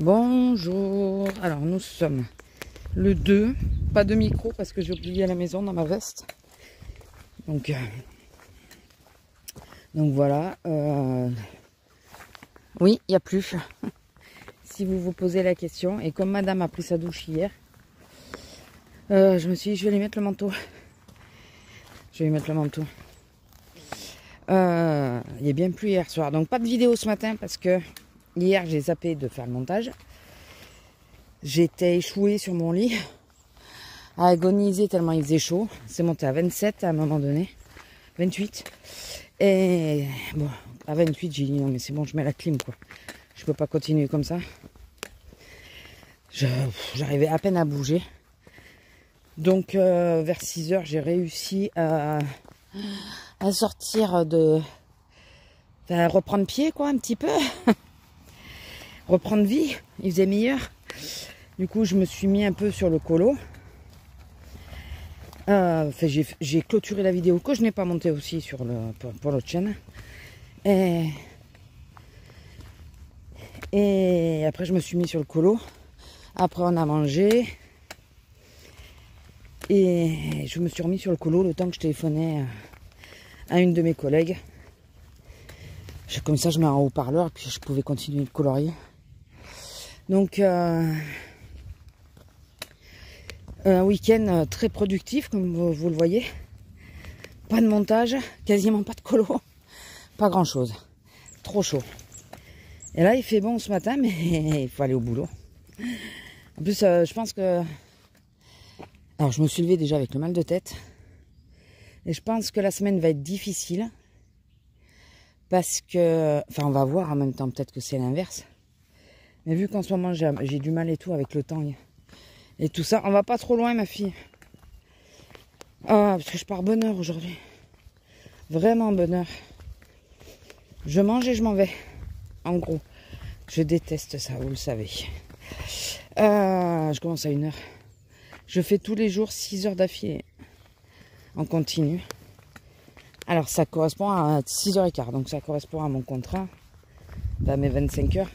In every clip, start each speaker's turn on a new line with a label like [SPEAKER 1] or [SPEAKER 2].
[SPEAKER 1] Bonjour, alors nous sommes le 2, pas de micro parce que j'ai oublié à la maison dans ma veste. Donc voilà, oui, il n'y a plus. Si vous vous posez la question, et comme madame a pris sa douche hier, je me suis dit je vais lui mettre le manteau. Je vais lui mettre le manteau. Il y a bien plu hier soir, donc pas de vidéo ce matin parce que hier j'ai zappé de faire le montage. J'étais échouée sur mon lit, à agoniser tellement il faisait chaud. C'est monté à 27 à un moment donné, 28. Et bon, à 28 j'ai dit non mais c'est bon, je mets la clim quoi. Je peux pas continuer comme ça. J'arrivais à peine à bouger. Donc vers 6 h j'ai réussi à sortir à reprendre pied quoi un petit peu. Reprendre vie, il faisait meilleur. Du coup je me suis mis un peu sur le colo. J'ai clôturé la vidéo que je n'ai pas montée aussi sur pour l'autre chaîne. Et après je me suis mis sur le colo. Après on a mangé. Et je me suis remis sur le colo le temps que je téléphonais à une de mes collègues. Comme ça je mets en haut-parleur et puis je pouvais continuer de colorier. Donc un week-end très productif comme vous le voyez. Pas de montage, quasiment pas de colo, pas grand chose. Trop chaud. Et là il fait bon ce matin mais il faut aller au boulot. En plus je pense que... Alors je me suis levée déjà avec le mal de tête. Et je pense que la semaine va être difficile. Parce que... Enfin on va voir en même temps, peut-être que c'est l'inverse. Mais vu qu'en ce moment j'ai du mal et tout avec le temps et tout ça, on va pas trop loin ma fille. Ah, parce que je pars bonne heure aujourd'hui. Vraiment bonne heure. Je mange et je m'en vais. En gros. Je déteste ça, vous le savez. Je commence à 1 h. Je fais tous les jours 6 heures d'affilée. En continu. Alors ça correspond à 6 h 15. Donc ça correspond à mon contrat. À mes 25 heures.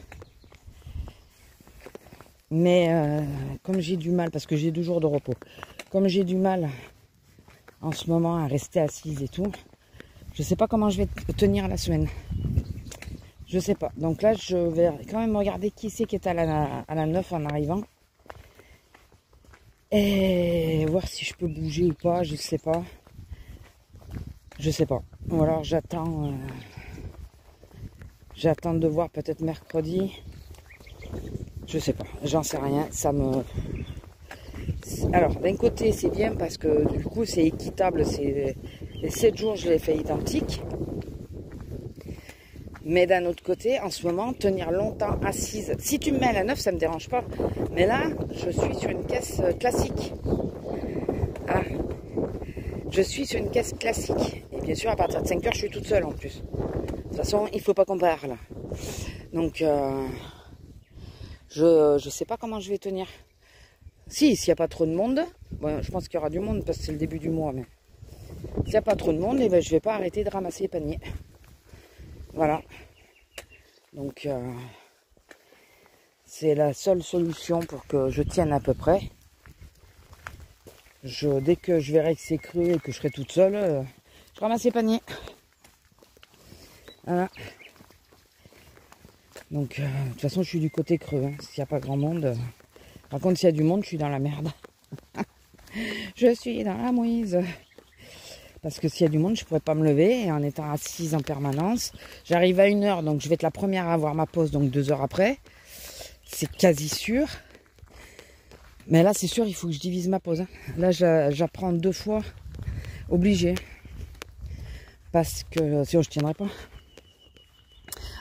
[SPEAKER 1] Mais comme j'ai du mal, parce que j'ai 2 jours de repos, comme j'ai du mal en ce moment à rester assise et tout, je sais pas comment je vais tenir la semaine. Je sais pas. Donc là, je vais quand même regarder qui c'est qui est à la 9 en arrivant. Et voir si je peux bouger ou pas, je sais pas. Je sais pas. Ou alors j'attends de voir peut-être mercredi. Je sais pas, j'en sais rien, ça me... Alors, d'un côté, c'est bien parce que du coup, c'est équitable, les 7 jours, je les fais identiques. Mais d'un autre côté, en ce moment, tenir longtemps assise... Si tu me mets à la 9, ça me dérange pas. Mais là, je suis sur une caisse classique. Ah. Je suis sur une caisse classique. Et bien sûr, à partir de 5 heures, je suis toute seule en plus. De toute façon, il faut pas qu'on parle là. Donc... Je sais pas comment je vais tenir. S'il n'y a pas trop de monde, bon, je pense qu'il y aura du monde parce que c'est le début du mois, mais s'il n'y a pas trop de monde, eh ben, je vais pas arrêter de ramasser les paniers. Voilà. Donc c'est la seule solution pour que je tienne à peu près. Dès que je verrai que c'est cru et que je serai toute seule, je ramasse les paniers. Voilà. Donc, de toute façon, je suis du côté creux. Hein. S'il n'y a pas grand monde. Par contre, s'il y a du monde, je suis dans la merde. Je suis dans la mouise. Parce que s'il y a du monde, je ne pourrais pas me lever. Et en étant assise en permanence, j'arrive à 1 h. Donc, je vais être la première à avoir ma pause. Donc, 2 heures après. C'est quasi sûr. Mais là, c'est sûr, il faut que je divise ma pause. Hein. Là, j'apprends 2 fois. Obligé. Parce que sinon, je ne tiendrai pas.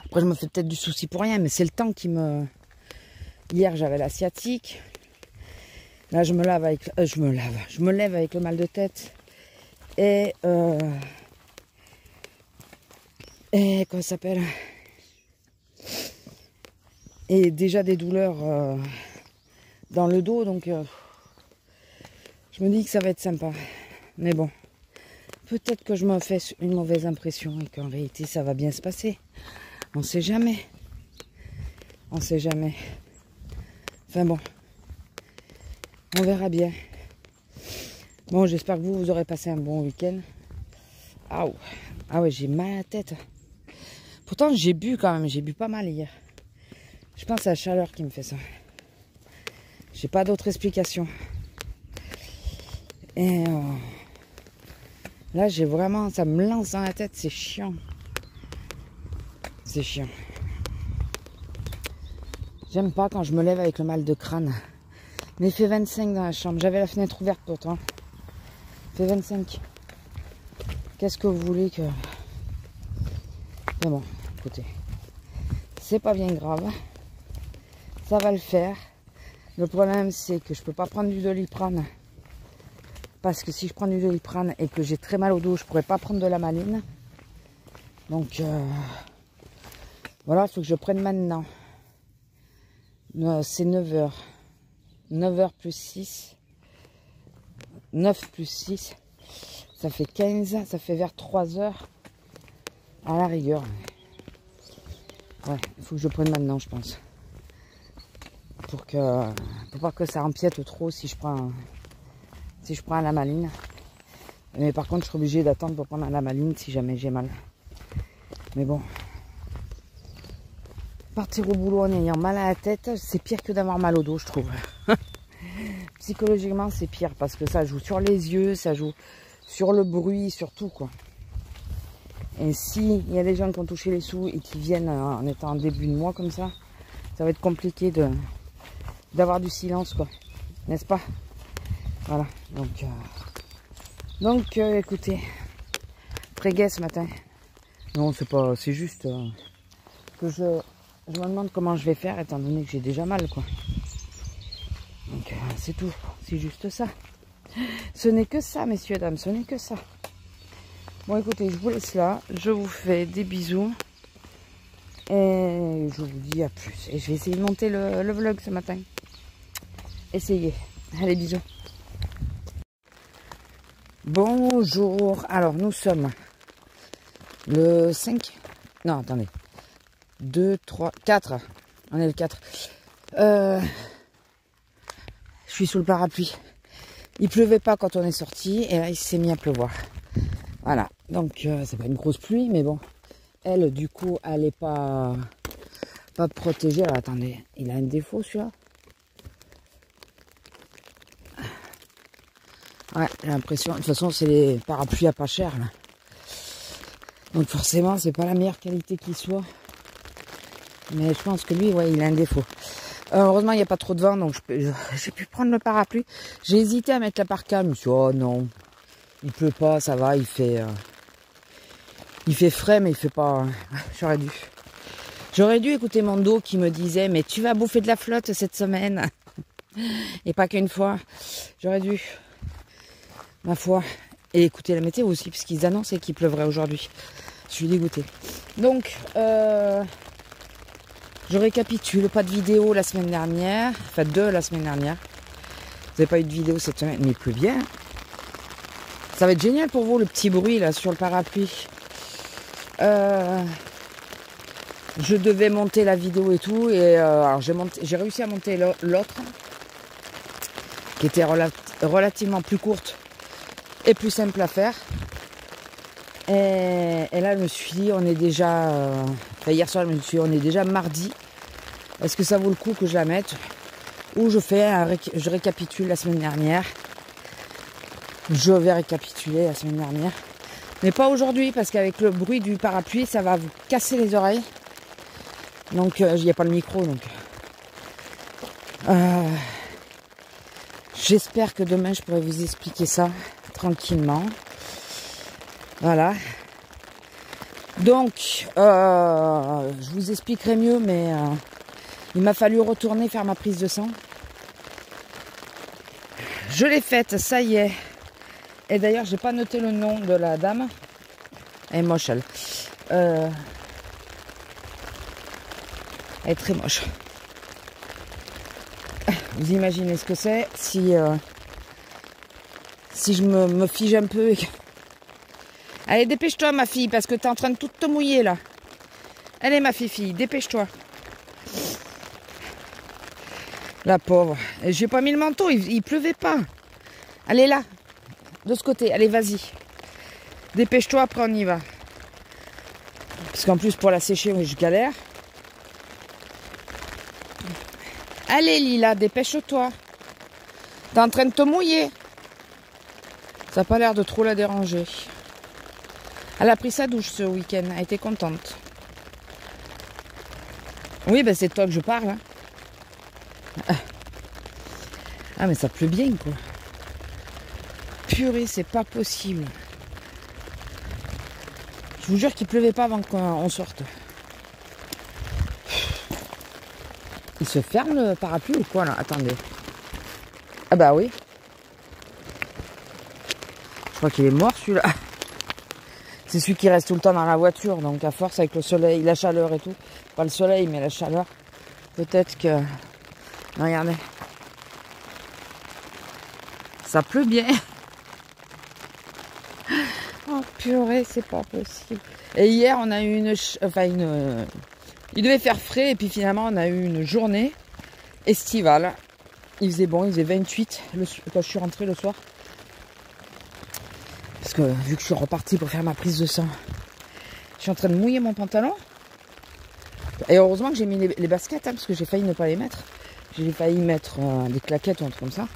[SPEAKER 1] Après, je me fais peut-être du souci pour rien, mais c'est le temps qui me... Hier, j'avais la sciatique. Là, je me lève avec le mal de tête. Et comment ça s'appelle? Et déjà des douleurs dans le dos, donc je me dis que ça va être sympa. Mais bon, peut-être que je me fais une mauvaise impression et qu'en réalité, ça va bien se passer. On sait jamais. On sait jamais. Enfin bon, on verra bien. Bon, j'espère que vous aurez passé un bon week-end. Ah ouais, j'ai mal à la tête. Pourtant, j'ai bu quand même, j'ai bu pas mal hier. Je pense que c'est la chaleur qui me fait ça. J'ai pas d'autre explication. Et là, j'ai vraiment, ça me lance dans la tête, c'est chiant. C'est chiant. J'aime pas quand je me lève avec le mal de crâne. Mais il fait 25 dans la chambre. J'avais la fenêtre ouverte pourtant. Il fait 25. Qu'est-ce que vous voulez que... Mais bon, écoutez. C'est pas bien grave. Ça va le faire. Le problème, c'est que je peux pas prendre du Doliprane. Parce que si je prends du Doliprane et que j'ai très mal au dos, je pourrais pas prendre de la maline. Donc, voilà, il faut que je prenne maintenant. C'est 9h. 9h plus 6. 9 plus 6. Ça fait 15. Ça fait vers 3h. À la rigueur. Ouais, il faut que je prenne maintenant, je pense. Pour pas que ça empiète trop si je prends la maline. Mais par contre, je suis obligée d'attendre pour prendre la maline si jamais j'ai mal. Mais bon. Partir au boulot en ayant mal à la tête, c'est pire que d'avoir mal au dos, je trouve. Psychologiquement, c'est pire parce que ça joue sur les yeux, ça joue sur le bruit, sur tout, quoi. Et si il y a des gens qui ont touché les sous et qui viennent en étant en début de mois comme ça va être compliqué d'avoir du silence, quoi. N'est-ce pas? Voilà. Donc, écoutez, très gai ce matin. Non, c'est juste que je me demande comment je vais faire étant donné que j'ai déjà mal, quoi. Donc, c'est tout. C'est juste ça. Ce n'est que ça, messieurs, dames. Ce n'est que ça. Bon, écoutez, je vous laisse là. Je vous fais des bisous. Et je vous dis à plus. Et je vais essayer de monter le vlog ce matin. Essayez. Allez, bisous. Bonjour. Alors, nous sommes le 5. Non, attendez. 2, 3, 4. On est le 4. Je suis sous le parapluie. Il pleuvait pas quand on est sorti. Et là, il s'est mis à pleuvoir. Voilà. Donc, c'est pas une grosse pluie, mais bon. Elle, du coup, elle est pas protégée. Alors, attendez. Il a un défaut, celui-là. Ouais, j'ai l'impression. De toute façon, c'est les parapluies à pas cher, là. Donc, forcément, c'est pas la meilleure qualité qui soit. Mais je pense que lui, ouais, il a un défaut. Heureusement, il n'y a pas trop de vent, donc j'ai pu prendre le parapluie. J'ai hésité à mettre la parka. Je me suis dit, oh non, il pleut pas, ça va, il fait frais, mais il fait pas... J'aurais dû écouter mon dos qui me disait, mais tu vas bouffer de la flotte cette semaine. Et pas qu'une fois. J'aurais dû, ma foi. Et écouter la météo aussi, parce qu'ils annonçaient qu'il pleuvrait aujourd'hui. Je suis dégoûtée. Donc, je récapitule, pas de vidéo la semaine dernière, enfin 2 la semaine dernière. Vous n'avez pas eu de vidéo cette semaine, mais il pleut bien. Ça va être génial pour vous, le petit bruit là sur le parapluie. Je devais monter la vidéo et tout, et alors j'ai réussi à monter l'autre, qui était relativement plus courte et plus simple à faire. Et là, je me suis dit, on est déjà... hier soir, je me suis dit, on est déjà mardi. Est-ce que ça vaut le coup que je la mette? Ou je récapitule la semaine dernière. Je vais récapituler la semaine dernière. Mais pas aujourd'hui, parce qu'avec le bruit du parapluie, ça va vous casser les oreilles. Donc, il n'y a pas le micro, donc... j'espère que demain, je pourrai vous expliquer ça tranquillement. Voilà. Donc, je vous expliquerai mieux, mais il m'a fallu retourner faire ma prise de sang. Je l'ai faite, ça y est. Et d'ailleurs, j'ai pas noté le nom de la dame. Elle est moche, elle. Elle est très moche. Vous imaginez ce que c'est si je me fige un peu et que... Allez, dépêche-toi, ma fille, parce que t'es en train de tout te mouiller, là. Allez, ma fille, dépêche-toi. La pauvre. Et j'ai pas mis le manteau, il pleuvait pas. Allez là, de ce côté, allez vas-y. Dépêche-toi, après on y va. Parce qu'en plus pour la sécher, oui, je galère. Allez Lila, dépêche-toi. T'es en train de te mouiller. Ça n'a pas l'air de trop la déranger. Elle a pris sa douche ce week-end, elle était contente. Oui, ben c'est de toi que je parle. Hein. Ah mais ça pleut bien quoi. Purée, c'est pas possible. Je vous jure qu'il pleuvait pas avant qu'on sorte. Il se ferme le parapluie ou quoi là? Attendez. Ah bah oui. Je crois qu'il est mort celui-là. C'est celui qui reste tout le temps dans la voiture. Donc à force avec le soleil, la chaleur et tout. Pas le soleil mais la chaleur. Peut-être que... Regardez. Ça pleut bien. Oh purée, c'est pas possible. Et hier on a eu il devait faire frais et puis finalement on a eu une journée estivale. Il faisait bon, il faisait 28 quand je suis rentrée le soir. Parce que vu que je suis repartie pour faire ma prise de sang, je suis en train de mouiller mon pantalon. Et heureusement que j'ai mis les baskets, hein, parce que j'ai failli ne pas les mettre. J'ai failli mettre des claquettes ou un truc comme ça.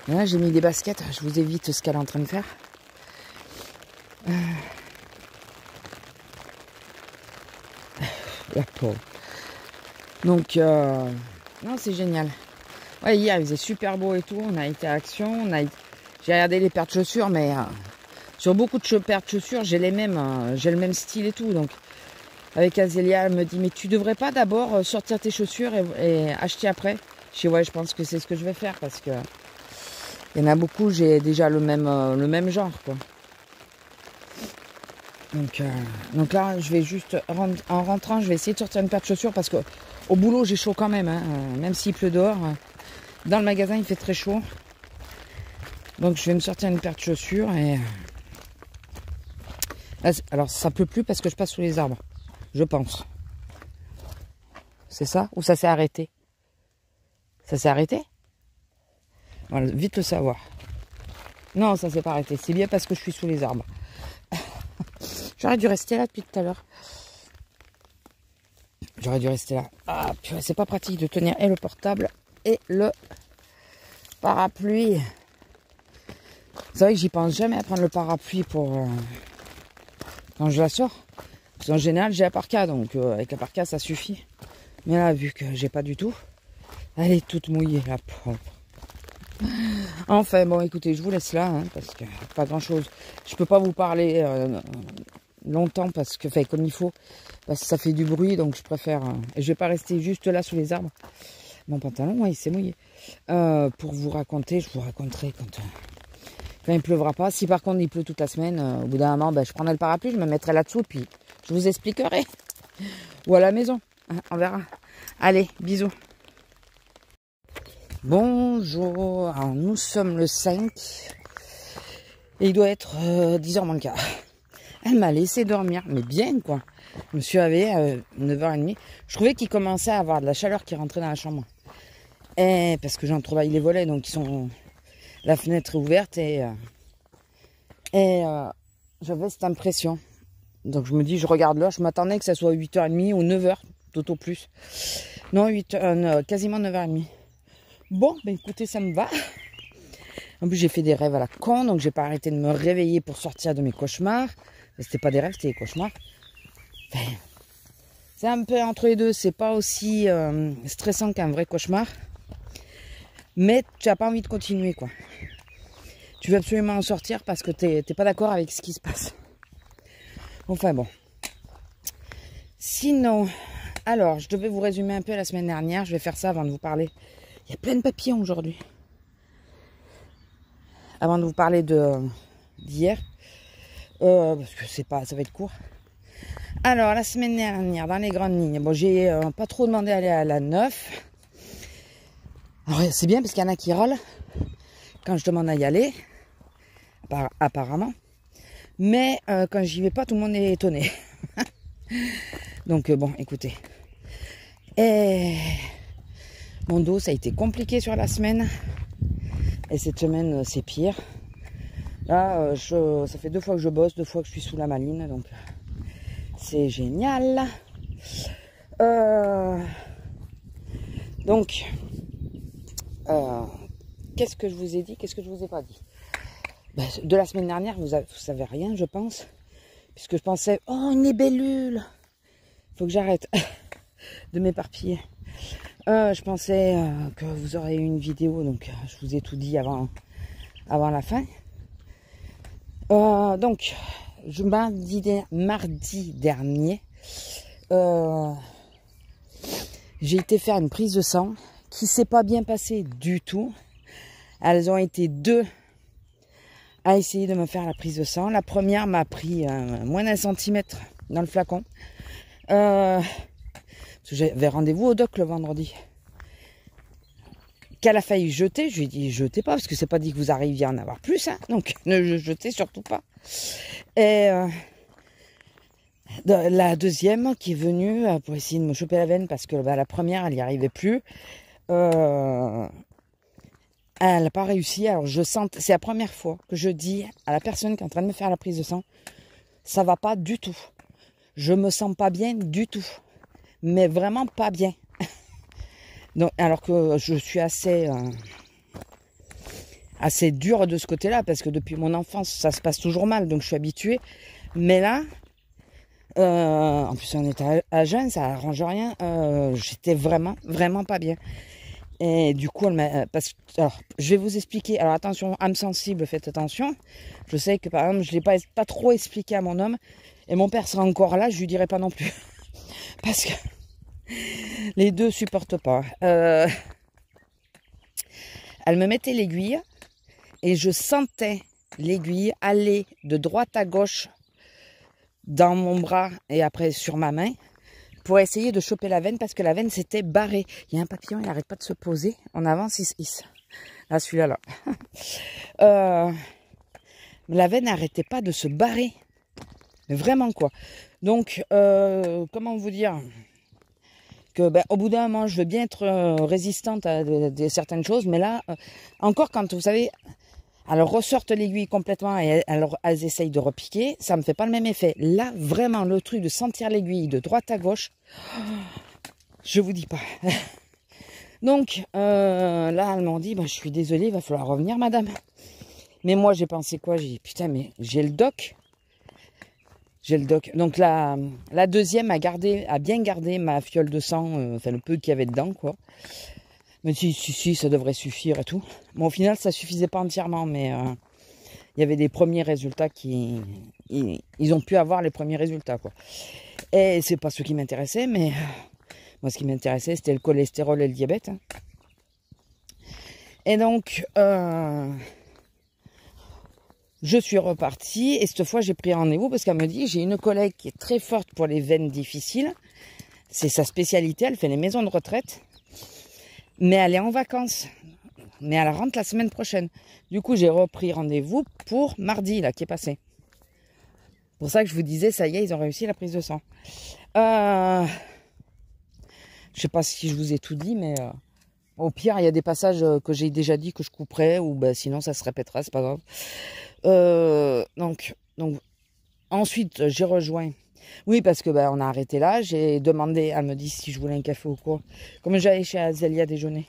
[SPEAKER 1] Et là j'ai mis des baskets, je vous évite ce qu'elle est en train de faire. La pauvre. Donc, non, c'est génial. Ouais, hier, il faisait super beau et tout. On a été à Action. J'ai regardé les paires de chaussures, mais sur beaucoup de paires de chaussures, j'ai le même style et tout. Donc, avec Azélia, elle me dit, mais tu devrais pas d'abord sortir tes chaussures et acheter après. Je dis, ouais, je pense que c'est ce que je vais faire parce que il y en a beaucoup, j'ai déjà le même genre, quoi. Donc là, je vais juste, en rentrant, je vais essayer de sortir une paire de chaussures parce que au boulot, j'ai chaud quand même, hein, même s'il pleut dehors. Dans le magasin, il fait très chaud. Donc, je vais me sortir une paire de chaussures et... Alors, ça pleut plus parce que je passe sous les arbres, je pense. C'est ça? Ou ça s'est arrêté? Ça s'est arrêté? Voilà, vite le savoir. Non, ça s'est pas arrêté. C'est bien parce que je suis sous les arbres. J'aurais dû rester là depuis tout à l'heure. J'aurais dû rester là. Ah, purée, c'est pas pratique de tenir et le portable et le parapluie. C'est vrai que j'y pense jamais à prendre le parapluie pour quand je la sors. Parce qu'en général, j'ai la parka, donc avec la parka, ça suffit. Mais là, vu que j'ai pas du tout, elle est toute mouillée, la pauvre. Enfin, bon, écoutez, je vous laisse là, hein, parce que pas grand-chose. Je peux pas vous parler longtemps parce que, enfin, comme il faut, parce que ça fait du bruit, donc je préfère. Et je vais pas rester juste là sous les arbres. Mon pantalon, ouais, il s'est mouillé. Pour vous raconter, je vous raconterai quand il pleuvra pas. Si par contre il pleut toute la semaine, au bout d'un moment, ben, je prendrai le parapluie, je me mettrai là-dessous, puis je vous expliquerai. Ou à la maison, on verra. Allez, bisous. Bonjour, alors nous sommes le 5 et il doit être 10h moins le quart. Elle m'a laissé dormir, mais bien quoi. Je me suis réveillée à 9h30. Je trouvais qu'il commençait à avoir de la chaleur qui rentrait dans la chambre. Et parce que j'entrebâille les volets, donc la fenêtre est ouverte et j'avais cette impression. Donc je me dis, je regarde l'heure, je m'attendais que ça soit 8h30 ou 9h, tout au plus. Non, quasiment 9h30. Bon, ben écoutez, ça me va. En plus, j'ai fait des rêves à la con, donc j'ai pas arrêté de me réveiller pour sortir de mes cauchemars. C'était pas des rêves, c'était des cauchemars. Enfin, c'est un peu entre les deux. C'est pas aussi stressant qu'un vrai cauchemar. Mais tu n'as pas envie de continuer, quoi. Tu veux absolument en sortir parce que t'es pas d'accord avec ce qui se passe. Enfin bon. Sinon, alors, je devais vous résumer un peu la semaine dernière. Je vais faire ça avant de vous parler. Il y a plein de papillons aujourd'hui. Avant de vous parler d'hier. Parce que ça va être court. Alors, la semaine dernière, dans les grandes lignes, bon, j'ai pas trop demandé à aller à la 9. Alors, c'est bien parce qu'il y en a qui râlent quand je demande à y aller. Apparemment. Mais quand j'y vais pas, tout le monde est étonné. Donc, bon, écoutez. Et Mon dos, ça a été compliqué sur la semaine. Et cette semaine, c'est pire. Là, ça fait 2 fois que je bosse, 2 fois que je suis sous la maline. Donc, c'est génial. Donc, qu'est-ce que je vous ai dit? Qu'est-ce que je vous ai pas dit? Ben, de la semaine dernière, vous savez rien, je pense. Puisque je pensais, oh, une libellule. Faut que j'arrête de m'éparpiller. Je pensais que vous aurez eu une vidéo, donc je vous ai tout dit avant la fin. Donc, mardi dernier, j'ai été faire une prise de sang qui s'est pas bien passée du tout. Elles ont été 2 à essayer de me faire la prise de sang. La première m'a pris moins d'1 centimètre dans le flacon. Parce que j'avais rendez-vous au doc le vendredi. Qu'elle a failli jeter, je lui ai dit jetez pas parce que c'est pas dit que vous arriviez à en avoir plus, hein, donc ne jetez surtout pas. Et la deuxième qui est venue pour essayer de me choper la veine parce que la première elle n'y arrivait plus. Elle n'a pas réussi. Alors je sens, c'est la première fois que je dis à la personne qui est en train de me faire la prise de sang, ça va pas du tout. Je me sens pas bien du tout, mais vraiment pas bien. Donc, alors que je suis assez dure de ce côté-là, parce que depuis mon enfance, ça se passe toujours mal, donc je suis habituée. Mais là, en plus on était à jeun, ça arrange rien. J'étais vraiment pas bien. Et du coup, alors, je vais vous expliquer. Alors attention, âme sensible, faites attention. Je sais que par exemple, je l'ai pas trop expliqué à mon homme, et mon père sera encore là, je lui dirai pas non plus, parce que les 2 supportent pas. Elle me mettait l'aiguille et je sentais l'aiguille aller de droite à gauche dans mon bras et après sur ma main pour essayer de choper la veine parce que la veine s'était barrée. Il y a un papillon, il n'arrête pas de se poser. En avance, il se hisse. Là, celui-là, là. La veine n'arrêtait pas de se barrer. Mais vraiment, quoi. Donc, comment vous dire que au bout d'un moment, je veux bien être résistante à certaines choses, mais là, encore quand, vous savez, elles ressortent l'aiguille complètement et elles essayent de repiquer, ça me fait pas le même effet. Là, vraiment, le truc de sentir l'aiguille de droite à gauche, je vous dis pas. Donc, là, elles m'ont dit, je suis désolée, il va falloir revenir, madame. Mais moi, j'ai pensé quoi? J'ai dit, putain, mais j'ai le doc. J'ai le doc. Donc la deuxième a bien gardé ma fiole de sang, enfin le peu qu'il y avait dedans, quoi. Mais si, ça devrait suffire et tout. Bon, au final, ça suffisait pas entièrement, mais il y avait des premiers résultats ils ont pu avoir les premiers résultats, quoi. Et c'est pas ce qui m'intéressait, mais moi, ce qui m'intéressait, c'était le cholestérol et le diabète. Hein. Et donc, je suis repartie et cette fois j'ai pris rendez-vous parce qu'elle me dit j'ai une collègue qui est très forte pour les veines difficiles. C'est sa spécialité, elle fait les maisons de retraite. Mais elle est en vacances. Mais elle rentre la semaine prochaine. Du coup j'ai repris rendez-vous pour mardi là qui est passé. Pour ça que je vous disais ça y est ils ont réussi la prise de sang. Je sais pas si je vous ai tout dit mais au pire il y a des passages que j'ai déjà dit que je couperai ou sinon ça se répétera, c'est pas grave. Donc ensuite j'ai rejoint. Oui parce que on a arrêté là. J'ai demandé, elle me dit si je voulais un café ou quoi. Comme j'allais chez Azélia déjeuner.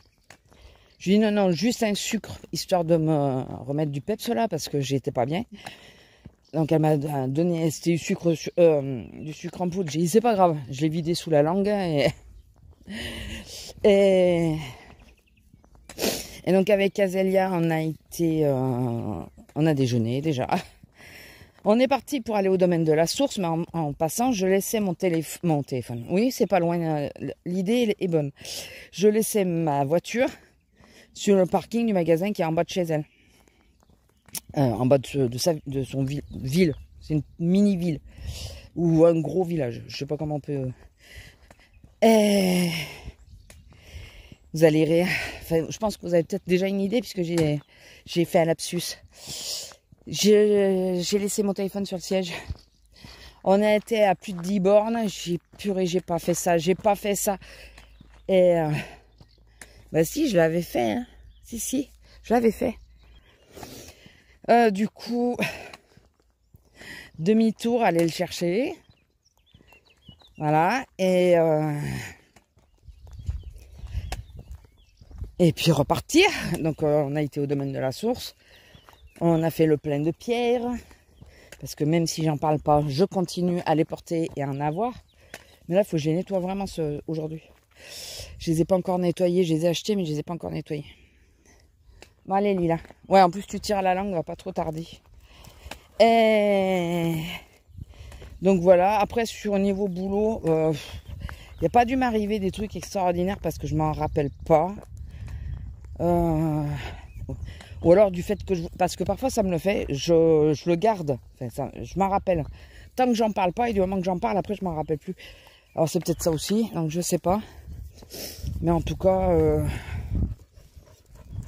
[SPEAKER 1] Je lui dis non juste un sucre histoire de me remettre du peps là parce que j'étais pas bien. Donc elle m'a donné c'était du sucre en poudre. J'ai dit c'est pas grave, je l'ai vidé sous la langue et donc avec Azélia on a déjeuné déjà. On est parti pour aller au domaine de la source, mais en passant, je laissais mon téléphone. Oui, c'est pas loin, l'idée est bonne. Je laissais ma voiture sur le parking du magasin qui est en bas de chez elle. En bas de son ville. C'est une mini-ville. Ou un gros village. Je sais pas comment on peut... Et... Vous allez rire. Enfin, je pense que vous avez peut-être déjà une idée puisque j'ai fait un lapsus. J'ai laissé mon téléphone sur le siège. On a été à plus de 10 bornes. J'ai pas fait ça. Et Bah si, je l'avais fait. Hein. Si, je l'avais fait. Du coup, demi-tour, aller le chercher. Voilà. Et puis repartir. Donc on a été au domaine de la source. On a fait le plein de pierres. Parce que même si j'en parle pas, je continue à les porter et à en avoir. Mais là, il faut que je les nettoie vraiment aujourd'hui. Je les ai pas encore nettoyés. Je les ai achetés, mais je les ai pas encore nettoyés. Bon, allez, Lila. Ouais, en plus, tu tires à la langue, va pas trop tarder. Et donc voilà. Après, sur niveau boulot, il n'y a pas dû m'arriver des trucs extraordinaires parce que je m'en rappelle pas. Ou alors du fait que parce que parfois ça me le fait, je le garde. Enfin, ça, je m'en rappelle. Tant que j'en parle pas, et du moment que j'en parle, après je m'en rappelle plus. Alors c'est peut-être ça aussi, donc je sais pas. Mais en tout cas,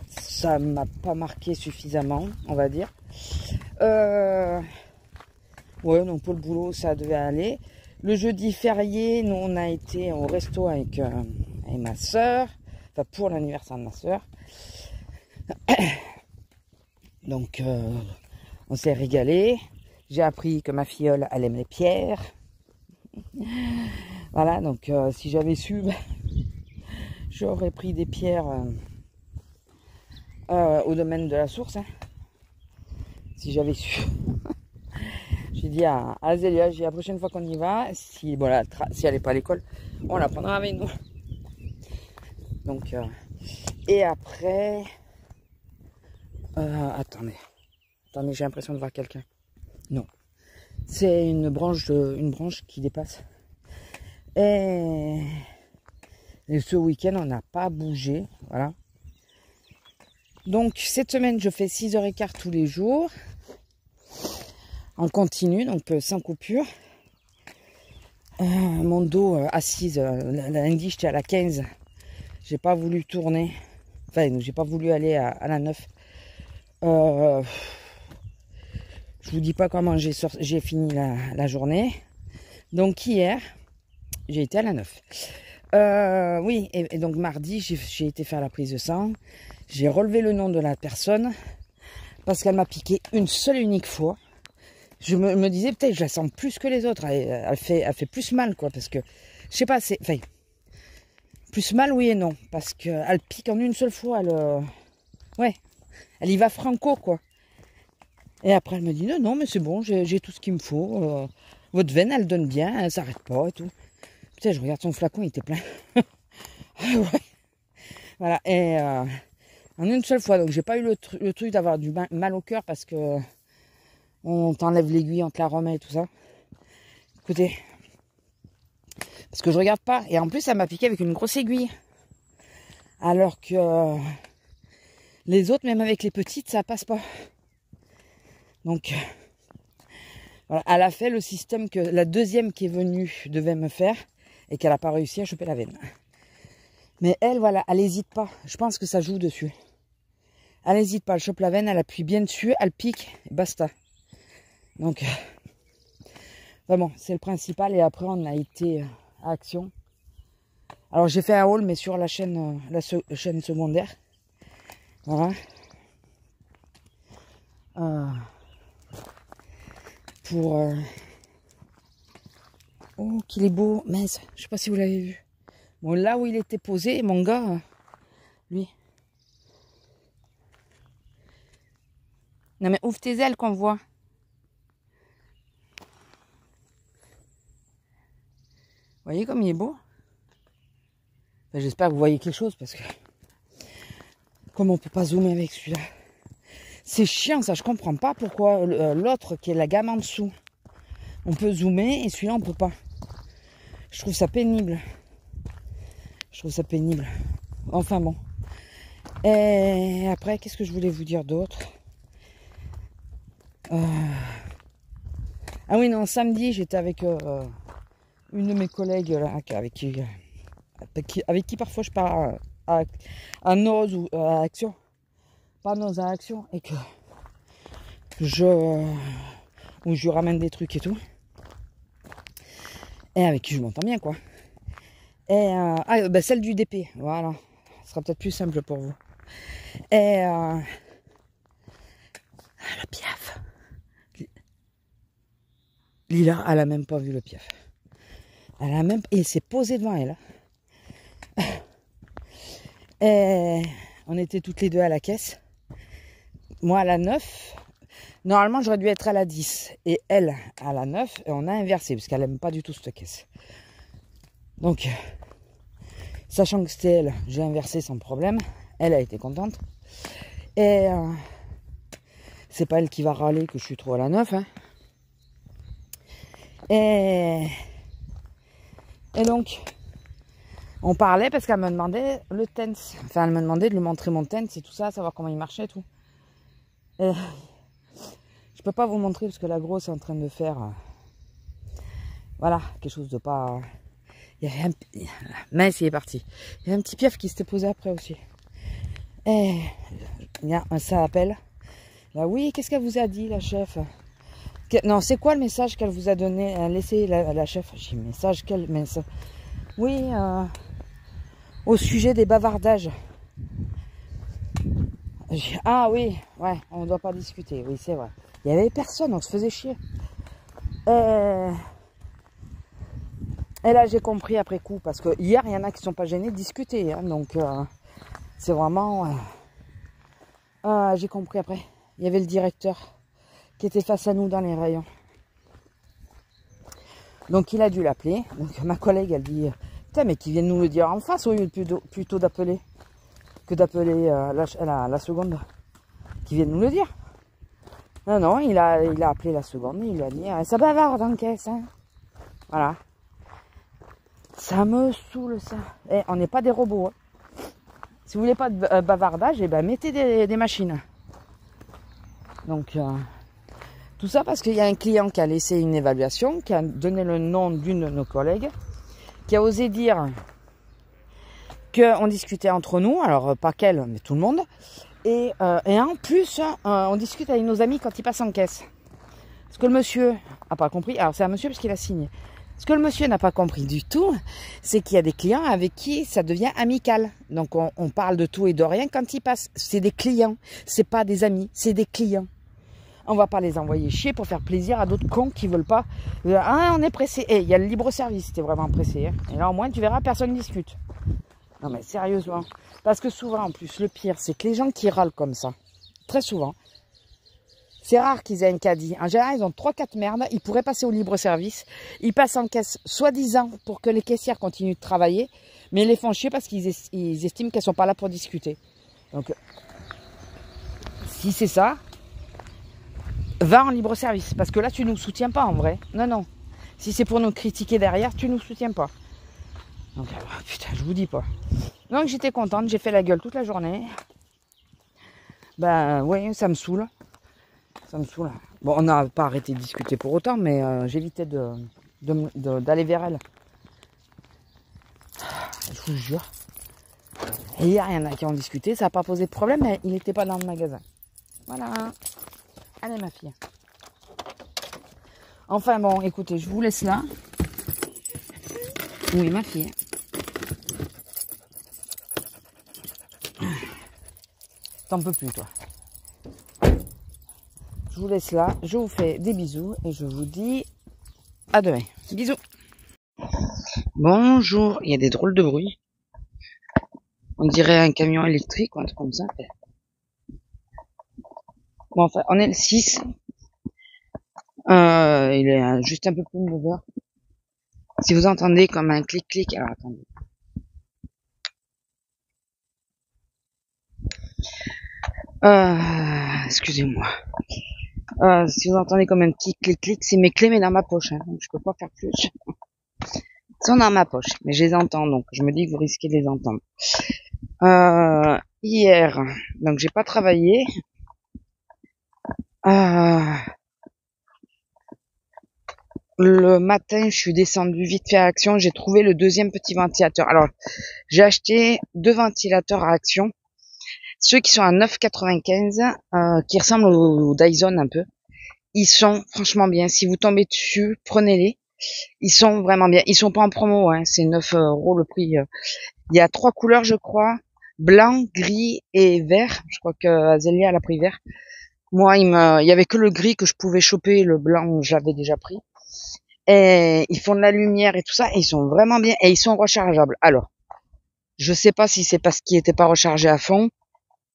[SPEAKER 1] ça m'a pas marqué suffisamment, on va dire. Ouais, donc pour le boulot, ça devait aller. Le jeudi férié, nous on a été au resto avec ma soeur, enfin pour l'anniversaire de ma soeur. Donc on s'est régalé. J'ai appris que ma filleule, elle aime les pierres. Voilà, donc si j'avais su, j'aurais pris des pierres au domaine de la source. Hein. Si j'avais su. J'ai dit à Azélia, la prochaine fois qu'on y va, si elle n'est pas à l'école, on la prendra avec nous. Donc, et après, attendez, j'ai l'impression de voir quelqu'un. Non, c'est une branche qui dépasse. Et ce week-end, on n'a pas bougé, voilà. Donc cette semaine, je fais 6h15 tous les jours. En continu, donc sans coupure. Mon dos assise, lundi j'étais à la 15. J'ai pas voulu tourner. Enfin, j'ai pas voulu aller à la 9. Je vous dis pas comment j'ai fini la journée. Donc hier, j'ai été à la 9. Oui, et donc mardi, j'ai été faire la prise de sang. J'ai relevé le nom de la personne parce qu'elle m'a piqué une seule et unique fois. Je me disais, peut-être je la sens plus que les autres. Elle fait plus mal, quoi, parce que, je sais pas, enfin, plus mal, oui et non. Parce qu'elle pique en une seule fois, ouais, elle y va franco, quoi. Et après, elle me dit, non, mais c'est bon, j'ai tout ce qu'il me faut. Votre veine, elle donne bien, elle s'arrête pas et tout. Putain, je regarde son flacon, il était plein. Ouais. Voilà, et en une seule fois, donc j'ai pas eu le truc d'avoir du mal au cœur parce que on t'enlève l'aiguille, on te la remet et tout ça. Écoutez, parce que je regarde pas. Et en plus, ça m'a piqué avec une grosse aiguille. Alors que les autres, même avec les petites, ça passe pas. Donc, voilà, elle a fait le système que la deuxième qui est venue devait me faire et qu'elle n'a pas réussi à choper la veine. Mais elle, voilà, elle n'hésite pas. Je pense que ça joue dessus. Elle n'hésite pas, elle chope la veine, elle appuie bien dessus, elle pique, et basta. Donc, vraiment, c'est le principal. Et après, on a été à Action. Alors, j'ai fait un haul, mais sur la chaîne secondaire. Voilà. Oh, qu'il est beau. Mince, je sais pas si vous l'avez vu. Bon, là où il était posé, mon gars, lui. Non, mais ouvre tes ailes qu'on voit. Vous voyez comme il est beau? Enfin, j'espère que vous voyez quelque chose parce que comme on peut pas zoomer avec celui-là. C'est chiant ça, je comprends pas pourquoi l'autre qui est la gamme en dessous, on peut zoomer et celui-là on peut pas. Je trouve ça pénible. Enfin bon. Et après, qu'est-ce que je voulais vous dire d'autre? Ah oui, non, samedi, j'étais avec une de mes collègues là, avec qui parfois je pars à Noz ou à Action. Pas Noz, à Action. Et que où je lui ramène des trucs et tout. Et avec qui je m'entends bien, quoi. Et celle du DP, voilà. Ce sera peut-être plus simple pour vous. Et le Piaf. Lila, elle a même pas vu le Piaf. Elle a même... Il s'est posé devant elle. Et on était toutes les deux à la caisse. Moi à la 9. Normalement, j'aurais dû être à la 10. Et elle à la 9. Et on a inversé, parce qu'elle n'aime pas du tout cette caisse. Donc, sachant que c'était elle, j'ai inversé sans problème. Elle a été contente. Et c'est pas elle qui va râler que je suis trop à la 9. Hein. Et donc, on parlait parce qu'elle me demandait le TENS. Enfin, elle me demandait de lui montrer mon TENS et tout ça, savoir comment il marchait et tout. Et je peux pas vous montrer parce que la grosse est en train de faire... voilà, quelque chose de pas... Il y avait un... Mince, il est parti. Il y a un petit Piaf qui s'était posé après aussi. Et ça appelle. Là, oui, qu'est-ce qu'elle vous a dit, la chef? Non, c'est quoi le message qu'elle vous a donné? Laissez la chef. J'ai message, quel message? Oui, au sujet des bavardages. Ah oui, ouais, on ne doit pas discuter. Oui, c'est vrai. Il n'y avait personne, on se faisait chier. Et là, j'ai compris après coup, parce que hier, il y en a qui ne sont pas gênés de discuter. Hein, donc, c'est vraiment... j'ai compris après. Il y avait le directeur qui était face à nous dans les rayons. Donc, il a dû l'appeler. Donc, ma collègue, elle dit... Putain, mais qu'ils viennent nous le dire en face au lieu de plutôt d'appeler... que d'appeler la seconde. Qu'ils viennent nous le dire. Non, non, il a appelé la seconde. Il lui a dit... ça bavarde en caisse, hein. Voilà. Ça me saoule, ça. Et on n'est pas des robots. Hein. Si vous voulez pas de bavardage, eh ben, mettez des machines. Donc, tout ça parce qu'il y a un client qui a laissé une évaluation, qui a donné le nom d'une de nos collègues, qui a osé dire qu'on discutait entre nous, alors pas qu'elle, mais tout le monde. Et en plus, on discute avec nos amis quand ils passent en caisse. Ce que le monsieur n'a pas compris, alors c'est un monsieur parce qu'il a signé. Ce que le monsieur n'a pas compris du tout, c'est qu'il y a des clients avec qui ça devient amical. Donc on parle de tout et de rien quand ils passent. C'est des clients, c'est pas des amis, c'est des clients. On va pas les envoyer chier pour faire plaisir à d'autres cons qui veulent pas. Ah, on est pressé. Et il y a le libre service, t'es vraiment pressé. Hein. Et là au moins tu verras, personne discute. Non mais sérieusement. Parce que souvent en plus, le pire, c'est que les gens qui râlent comme ça, très souvent, c'est rare qu'ils aient un caddie. En général, ils ont 3-4 merdes. Ils pourraient passer au libre-service. Ils passent en caisse, soi-disant, pour que les caissières continuent de travailler. Mais ils les font chier parce qu'ils estiment qu'elles ne sont pas là pour discuter. Donc, si c'est ça, va en libre-service. Parce que là, tu ne nous soutiens pas, en vrai. Non, non. Si c'est pour nous critiquer derrière, tu ne nous soutiens pas. Donc, putain, je vous dis pas. Donc, j'étais contente. J'ai fait la gueule toute la journée. Ben, oui, ça me saoule. Ça me saoule. Bon, on n'a pas arrêté de discuter pour autant, mais j'évitais d'aller vers elle. Je vous jure. Et hier, il y en a qui ont discuté, ça n'a pas posé de problème, mais il n'était pas dans le magasin. Voilà. Allez, ma fille. Enfin bon, écoutez, je vous laisse là. Oui, ma fille. T'en peux plus, toi. Je vous laisse là, je vous fais des bisous et je vous dis à demain. Bisous. Bonjour, il y a des drôles de bruit. On dirait un camion électrique ou un truc comme ça. Bon, enfin, on est le 6. Il est juste un peu plus de 9h. Si vous entendez comme un clic-clic, alors attendez. Excusez-moi. Si vous entendez comme un petit clic-clic, c'est mes clés mais dans ma poche, hein, donc je peux pas faire plus. Ils sont dans ma poche, mais je les entends, donc je me dis que vous risquez de les entendre. Hier, donc j'ai pas travaillé. Le matin, je suis descendue vite fait à Action, j'ai trouvé le deuxième petit ventilateur. Alors, j'ai acheté 2 ventilateurs à Action. Ceux qui sont à 9,95, qui ressemblent au Dyson un peu. Ils sont franchement bien. Si vous tombez dessus, prenez-les. Ils sont vraiment bien. Ils sont pas en promo, hein. C'est 9 € le prix. Il y a 3 couleurs, je crois. blanc, gris et vert. Je crois que Azélia elle a pris vert. Moi, il y avait que le gris que je pouvais choper, le blanc, je l'avais déjà pris. Et ils font de la lumière et tout ça, et ils sont vraiment bien, et ils sont rechargeables. Alors, je sais pas si c'est parce qu'ils étaient pas rechargés à fond.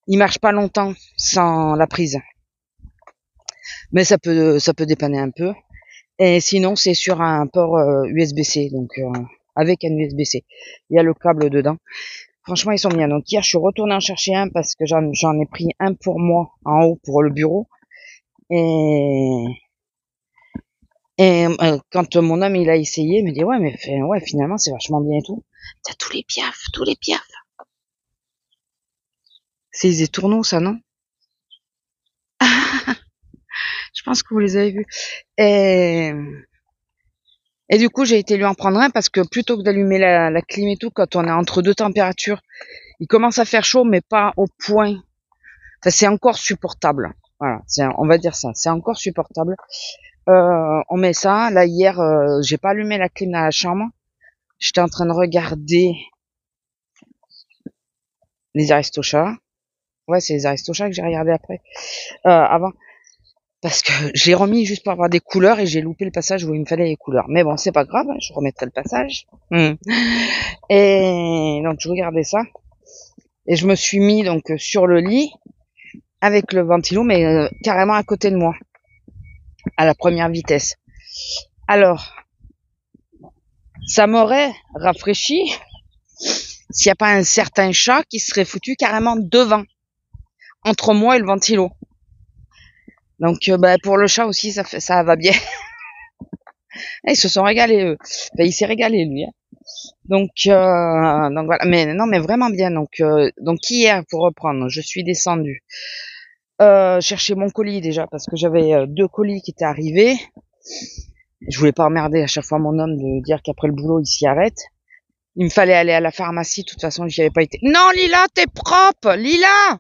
[SPEAKER 1] Ils marchent pas longtemps sans la prise. Mais ça peut dépanner un peu. Et sinon, c'est sur un port USB-C, donc avec un USB-C. Il y a le câble dedans. Franchement, ils sont bien. Donc hier, je suis retournée en chercher un parce que j'en ai pris un pour moi en haut pour le bureau. Et quand mon homme il a essayé, il me dit ouais mais ouais finalement c'est vachement bien et tout. T'as tous les piafs, tous les piafs. C'est des tourneaux ça non? Je pense que vous les avez vus. Et du coup j'ai été lui en prendre un parce que plutôt que d'allumer la clim et tout, quand on est entre deux températures, il commence à faire chaud mais pas au point. Enfin c'est encore supportable. Voilà, on va dire ça, c'est encore supportable. On met ça. Là hier, j'ai pas allumé la clim dans la chambre. J'étais en train de regarder les Aristochats. Ouais, c'est les Aristochats que j'ai regardé après, avant, parce que j'ai remis juste pour avoir des couleurs et j'ai loupé le passage où il me fallait les couleurs. Mais bon, c'est pas grave, hein, je remettrai le passage. Et donc je regardais ça et je me suis mis donc sur le lit avec le ventilo, mais carrément à côté de moi, à la première vitesse. Alors, ça m'aurait rafraîchi s'il n'y a pas un certain chat qui serait foutu carrément devant, entre moi et le ventilo. Donc pour le chat aussi ça va bien. Ils se sont régalés eux. Enfin, il s'est régalé lui. Hein. Donc voilà. Mais non mais vraiment bien. Donc hier pour reprendre, je suis descendue chercher mon colis déjà parce que j'avais 2 colis qui étaient arrivés. Je voulais pas emmerder à chaque fois mon homme de dire qu'après le boulot il s'y arrête. Il me fallait aller à la pharmacie. De toute façon j'y avais pas été. Non Lila t'es propre. Lila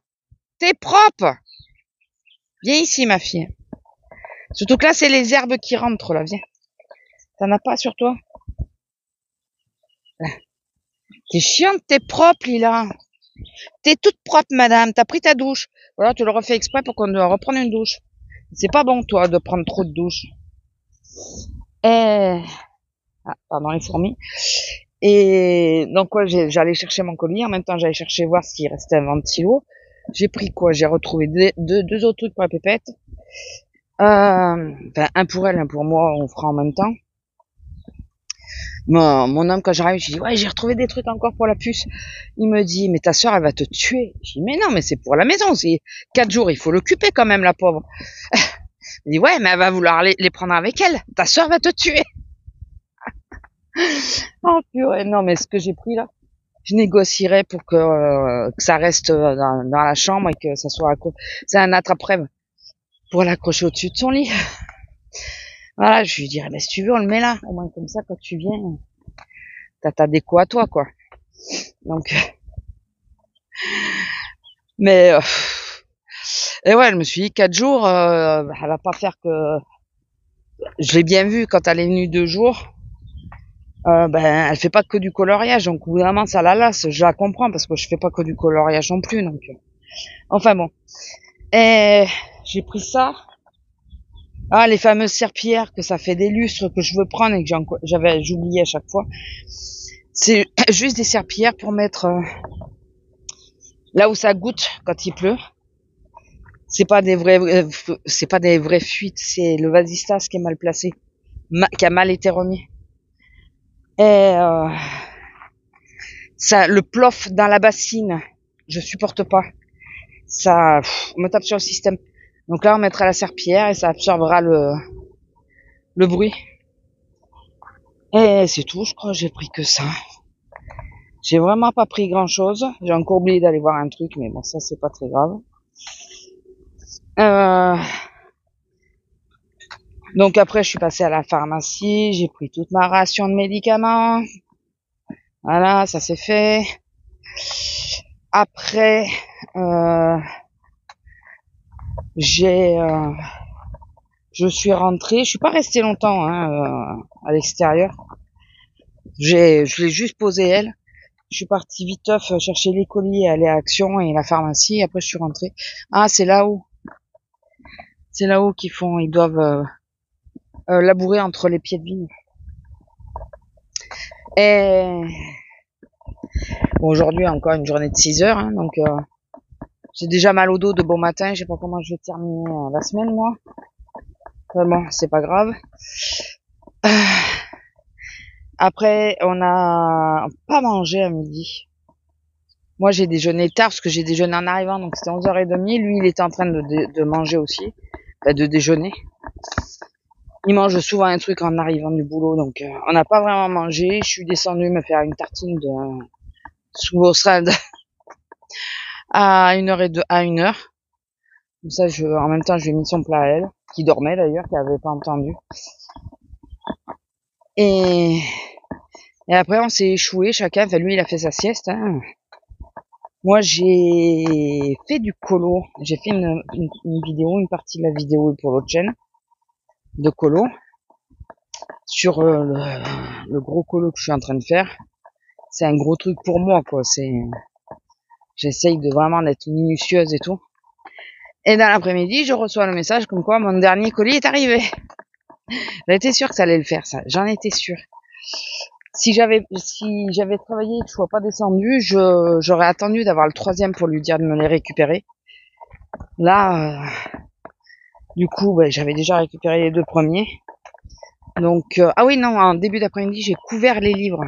[SPEAKER 1] t'es propre. Viens ici ma fille. Surtout que là c'est les herbes qui rentrent là. Viens. T'en as pas sur toi? T'es chiante, t'es propre, Lila. T'es toute propre, madame. T'as pris ta douche. Voilà, tu le refais exprès pour qu'on doit reprendre une douche. C'est pas bon, toi, de prendre trop de douche. Pardon, les fourmis. Et donc, quoi, j'allais chercher mon colis. En même temps, j'allais chercher voir s'il restait un ventilo. J'ai pris quoi? J'ai retrouvé deux autres trucs pour la pépette. Enfin, un pour elle, un pour moi, on fera en même temps. Mon homme, quand j'arrive, je dis ouais, j'ai retrouvé des trucs encore pour la puce. Il me dit mais ta soeur elle va te tuer. Je dis mais non, mais c'est pour la maison, c'est 4 jours, il faut l'occuper quand même la pauvre. Il dit ouais, mais elle va vouloir les prendre avec elle. Ta soeur va te tuer. Oh purée, non mais ce que j'ai pris là, je négocierai pour que ça reste dans la chambre et que ça soit c'est un attrape-rêve pour l'accrocher au-dessus de son lit. Voilà, je lui dirais mais si tu veux on le met là, au moins comme ça quand tu viens, t'as ta déco à toi quoi. Donc mais et ouais, je me suis dit 4 jours, elle va pas faire que. Je l'ai bien vu quand elle est venue 2 jours. Elle fait pas que du coloriage, donc au bout d'un moment ça la lasse. Je la comprends parce que je fais pas que du coloriage non plus, donc. Enfin bon. Et j'ai pris ça. Ah, les fameuses serpillères que ça fait des lustres que je veux prendre et que j'oubliais à chaque fois. C'est juste des serpillères pour mettre là où ça goutte quand il pleut. C'est pas des vraies fuites, c'est le vasistas qui est mal placé, qui a mal été remis. Et ça, le plof dans la bassine, je supporte pas. Ça me tape sur le système. Donc là, on mettra la serpillière et ça absorbera le bruit. Et c'est tout, je crois. J'ai pris que ça. J'ai vraiment pas pris grand chose. J'ai encore oublié d'aller voir un truc, mais bon, ça c'est pas très grave. Donc après, je suis passée à la pharmacie. J'ai pris toute ma ration de médicaments. Voilà, ça c'est fait. Après, je suis rentrée. Je suis pas restée longtemps à l'extérieur. Je l'ai juste posée elle. Je suis partie viteuf chercher les colis, aller à Action et la pharmacie. Et après, je suis rentrée. Ah, c'est là-haut. C'est là-haut ils doivent labourer entre les pieds de vigne. Et bon, aujourd'hui, encore une journée de 6 heures, hein, donc j'ai déjà mal au dos de bon matin. Je sais pas comment je vais terminer la semaine, moi. Bon, c'est pas grave. Après, on a pas mangé à midi. Moi, j'ai déjeuné tard parce que j'ai déjeuné en arrivant, donc c'était 11h30. Lui, il était en train de manger aussi, de déjeuner. Il mange souvent un truc en arrivant du boulot, donc on n'a pas vraiment mangé. Je suis descendue me faire une tartine de sous-salade à 1h. Comme ça, en même temps, je lui ai mis son plat à elle, qui dormait d'ailleurs, qui avait pas entendu. Et après, on s'est échoué chacun. Enfin, lui, il a fait sa sieste. Hein. Moi, j'ai fait du colo. J'ai fait une vidéo, une partie de la vidéo pour l'autre chaîne de colo sur le gros colo que je suis en train de faire. C'est un gros truc pour moi, quoi. J'essaye de vraiment d'être minutieuse et tout. Et dans l'après-midi, je reçois le message comme quoi mon dernier colis est arrivé. J'étais sûre que ça allait le faire, ça. J'en étais sûre. Si j'avais travaillé et que je sois pas descendue, j'aurais attendu d'avoir le 3e pour lui dire de me les récupérer. Là, du coup, j'avais déjà récupéré les 2 premiers. Donc, ah oui, non, en début d'après-midi, j'ai couvert les livres.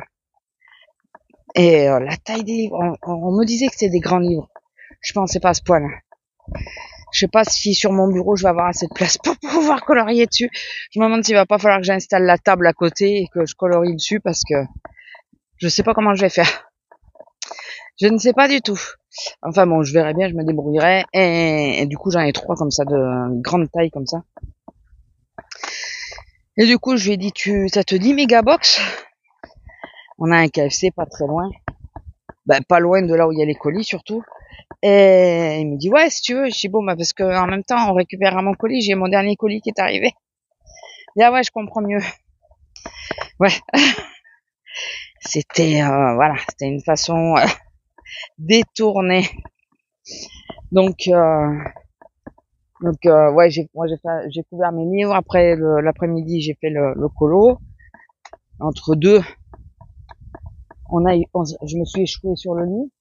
[SPEAKER 1] Et la taille des livres, on me disait que c'était des grands livres. Je pensais pas à ce point-là. Je sais pas si sur mon bureau, je vais avoir assez de place pour pouvoir colorier dessus. Je me demande s'il va pas falloir que j'installe la table à côté et que je colorie dessus parce que je sais pas comment je vais faire. Je ne sais pas du tout. Enfin bon, je verrai bien, je me débrouillerai. Et du coup, j'en ai 3 comme ça, de grande taille comme ça. Et du coup, je lui ai dit, ça te dit Megabox? On a un KFC pas très loin. Pas loin de là où il y a les colis surtout. Et il me dit, ouais, si tu veux. Je dis, bon, parce que en même temps, on récupérera mon colis. J'ai mon dernier colis qui est arrivé. Il dit, ah ouais, je comprends mieux. Ouais. C'était, voilà, c'était une façon détournée. Donc ouais, j'ai couvert mes livres. Après, l'après-midi, j'ai fait le colo. Entre deux, je me suis échouée sur le lit.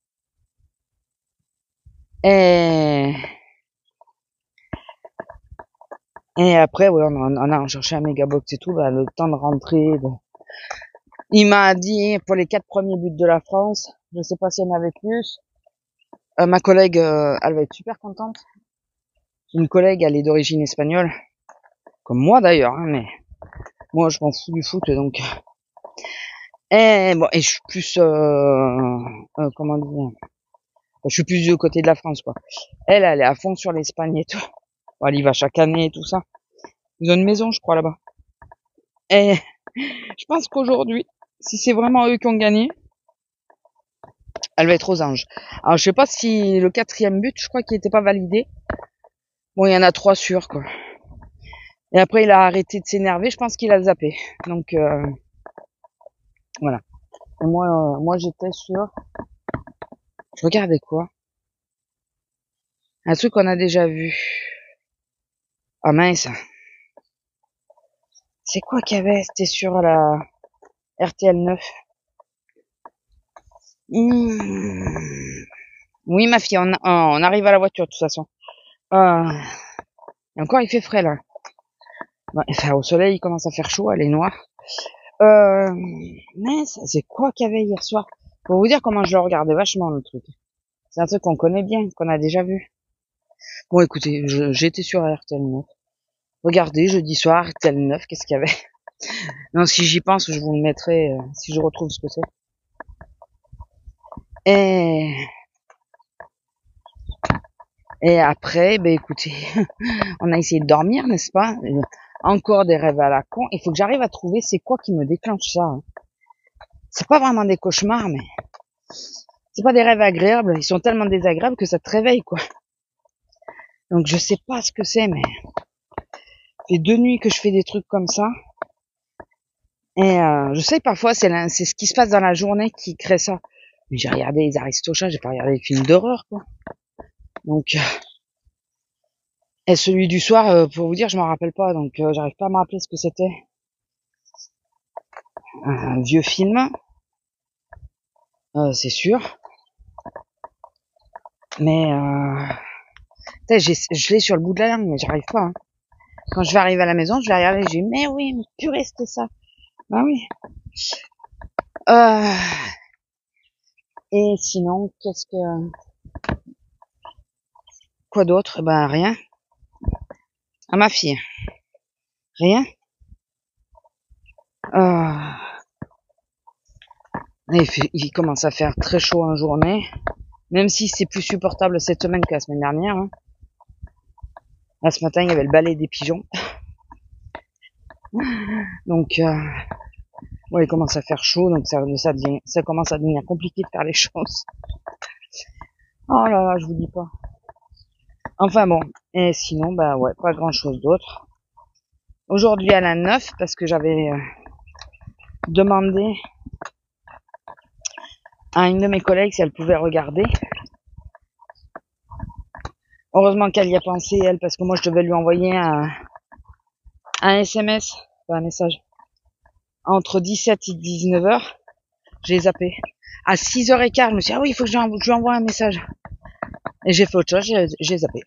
[SPEAKER 1] Et après, ouais, on a cherché un Megabox et tout, le temps de rentrer. Il m'a dit, pour les 4 premiers buts de la France, je sais pas s'il y en avait plus. Ma collègue, elle va être super contente. Une collègue, elle est d'origine espagnole. Comme moi d'ailleurs, hein, mais moi, je m'en fous du foot, donc. Et je suis plus, comment dire, je suis plus du côté de la France, quoi. Elle est à fond sur l'Espagne et tout. Bon, elle y va chaque année et tout ça. Ils ont une maison, je crois, là-bas. Et je pense qu'aujourd'hui, si c'est vraiment eux qui ont gagné, elle va être aux anges. Alors, je sais pas si le 4e but, je crois qu'il était pas validé. Bon, il y en a 3 sûrs, quoi. Et après, il a arrêté de s'énerver. Je pense qu'il a zappé. Donc, voilà. Et moi, j'étais sur... Je regardais quoi? Un truc qu'on a déjà vu. Ah mince. C'est quoi qu'il y avait? C'était sur la RTL 9. Oui, ma fille, on arrive à la voiture de toute façon. Et encore, il fait frais là. Enfin, au soleil, il commence à faire chaud, elle est noire. Mince, c'est quoi qu'il y avait hier soir? Pour vous dire comment je le regardais vachement le truc. C'est un truc qu'on connaît bien, qu'on a déjà vu. Bon, écoutez, j'étais sur RTL 9. Regardez, jeudi soir, RTL 9, qu'est-ce qu'il y avait? Non, si j'y pense, je vous le mettrai, si je retrouve ce que c'est. Et après, écoutez, on a essayé de dormir, n'est-ce pas? Encore des rêves à la con. Il faut que j'arrive à trouver c'est quoi qui me déclenche ça. Hein. C'est pas vraiment des cauchemars, mais c'est pas des rêves agréables. Ils sont tellement désagréables que ça te réveille, quoi. Donc je sais pas ce que c'est, mais ça fait 2 nuits que je fais des trucs comme ça. Et je sais que parfois c'est ce qui se passe dans la journée qui crée ça. Mais j'ai regardé les Aristochats, j'ai pas regardé les films d'horreur, quoi. Donc, et celui du soir, pour vous dire, je m'en rappelle pas, donc j'arrive pas à me rappeler ce que c'était. Un vieux film, c'est sûr. Mais je l'ai sur le bout de la langue, mais j'arrive pas. Hein. Quand je vais arriver à la maison, je vais regarder, j'ai dit, mais oui, mais purée, c'était ça. Bah oui. Et sinon, qu'est-ce que... Quoi d'autre? Ben rien. À ma fille. Rien. Il commence à faire très chaud en journée. Même si c'est plus supportable cette semaine que la semaine dernière. Hein. Là, ce matin, il y avait le balai des pigeons. Donc, ouais, il commence à faire chaud. Donc, ça commence à devenir compliqué de faire les choses. Oh là là, je vous dis pas. Enfin bon. Et sinon, bah ouais, pas grand chose d'autre. Aujourd'hui, à la 9, parce que j'avais demandé à une de mes collègues si elle pouvait regarder. Heureusement qu'elle y a pensé, elle, parce que moi, je devais lui envoyer un SMS, pas un message, entre 17 et 19h. J'ai zappé. À 6h15, je me suis dit, ah oui, il faut que je lui envoie un message. Et j'ai fait autre chose, j'ai zappé.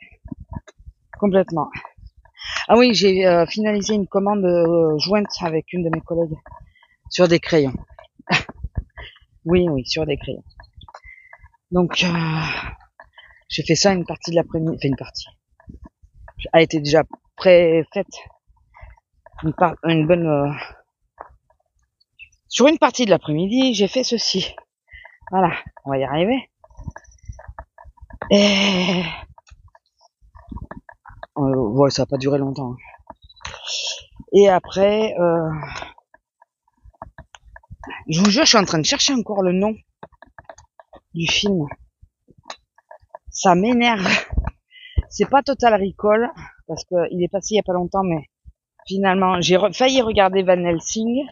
[SPEAKER 1] Complètement. Ah oui, j'ai finalisé une commande jointe avec une de mes collègues sur des crayons. Oui, sur des crayons. Donc, j'ai fait ça une partie de l'après-midi. Enfin, une partie. Elle était déjà pré-faite. Une bonne... Sur une partie de l'après-midi, j'ai fait ceci. Voilà, on va y arriver. Et... ouais, ça va pas durer longtemps. Et après... je vous jure, je suis en train de chercher encore le nom du film. Ça m'énerve. C'est pas Total Recall, parce que il est passé il y a pas longtemps, mais finalement, j'ai failli regarder Van Helsing,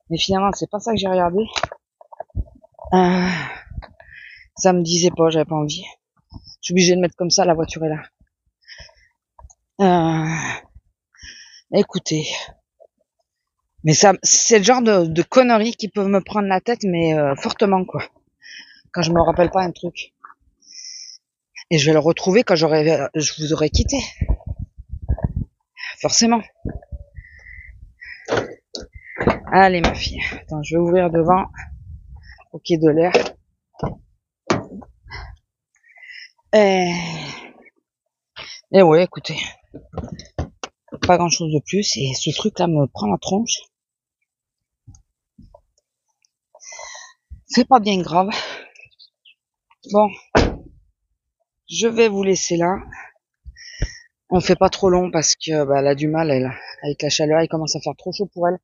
[SPEAKER 1] mais finalement, c'est pas ça que j'ai regardé. Ça me disait pas, j'avais pas envie. Je suis obligée de mettre comme ça, la voiture est là. Écoutez. Mais ça, c'est le genre de conneries qui peuvent me prendre la tête, mais fortement, quoi. Quand je me rappelle pas un truc. Et je vais le retrouver quand je vous aurai quitté. Forcément. Allez, ma fille. Attends, je vais ouvrir devant. Au quai de l'air. Et ouais, écoutez. Pas grand chose de plus. Et ce truc-là me prend la tronche. C'est pas bien grave. Bon. Je vais vous laisser là. On fait pas trop long parce que elle a du mal, elle, avec la chaleur, il commence à faire trop chaud pour elle.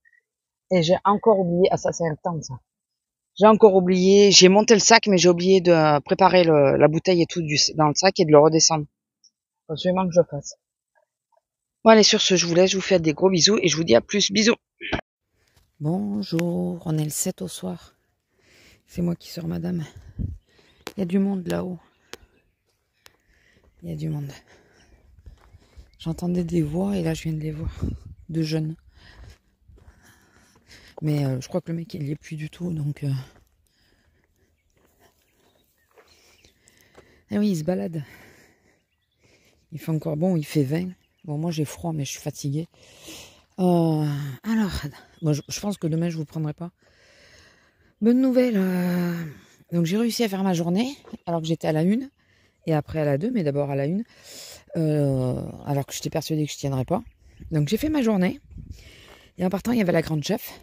[SPEAKER 1] Et j'ai encore oublié, ah ça c'est un temps ça. J'ai encore oublié, j'ai monté le sac mais j'ai oublié de préparer la bouteille et tout dans le sac et de le redescendre. Faut absolument que je le fasse. Bon allez, sur ce, je vous laisse, je vous fais des gros bisous et je vous dis à plus, bisous. Bonjour, on est le 7 au soir. C'est moi qui sors madame. Il y a du monde là-haut. Il y a du monde. J'entendais des voix et là je viens de les voir. De jeunes. Mais je crois que le mec il y est plus du tout donc... Ah oui, il se balade. Il fait encore bon, il fait 20. Bon, moi j'ai froid, mais je suis fatiguée. Alors, bon, je pense que demain je vous prendrai pas. Bonne nouvelle. Donc j'ai réussi à faire ma journée, alors que j'étais à la 1 et après à la 2, mais d'abord à la 1. Alors que j'étais persuadée que je tiendrais pas. Donc j'ai fait ma journée. Et en partant, il y avait la grande chef.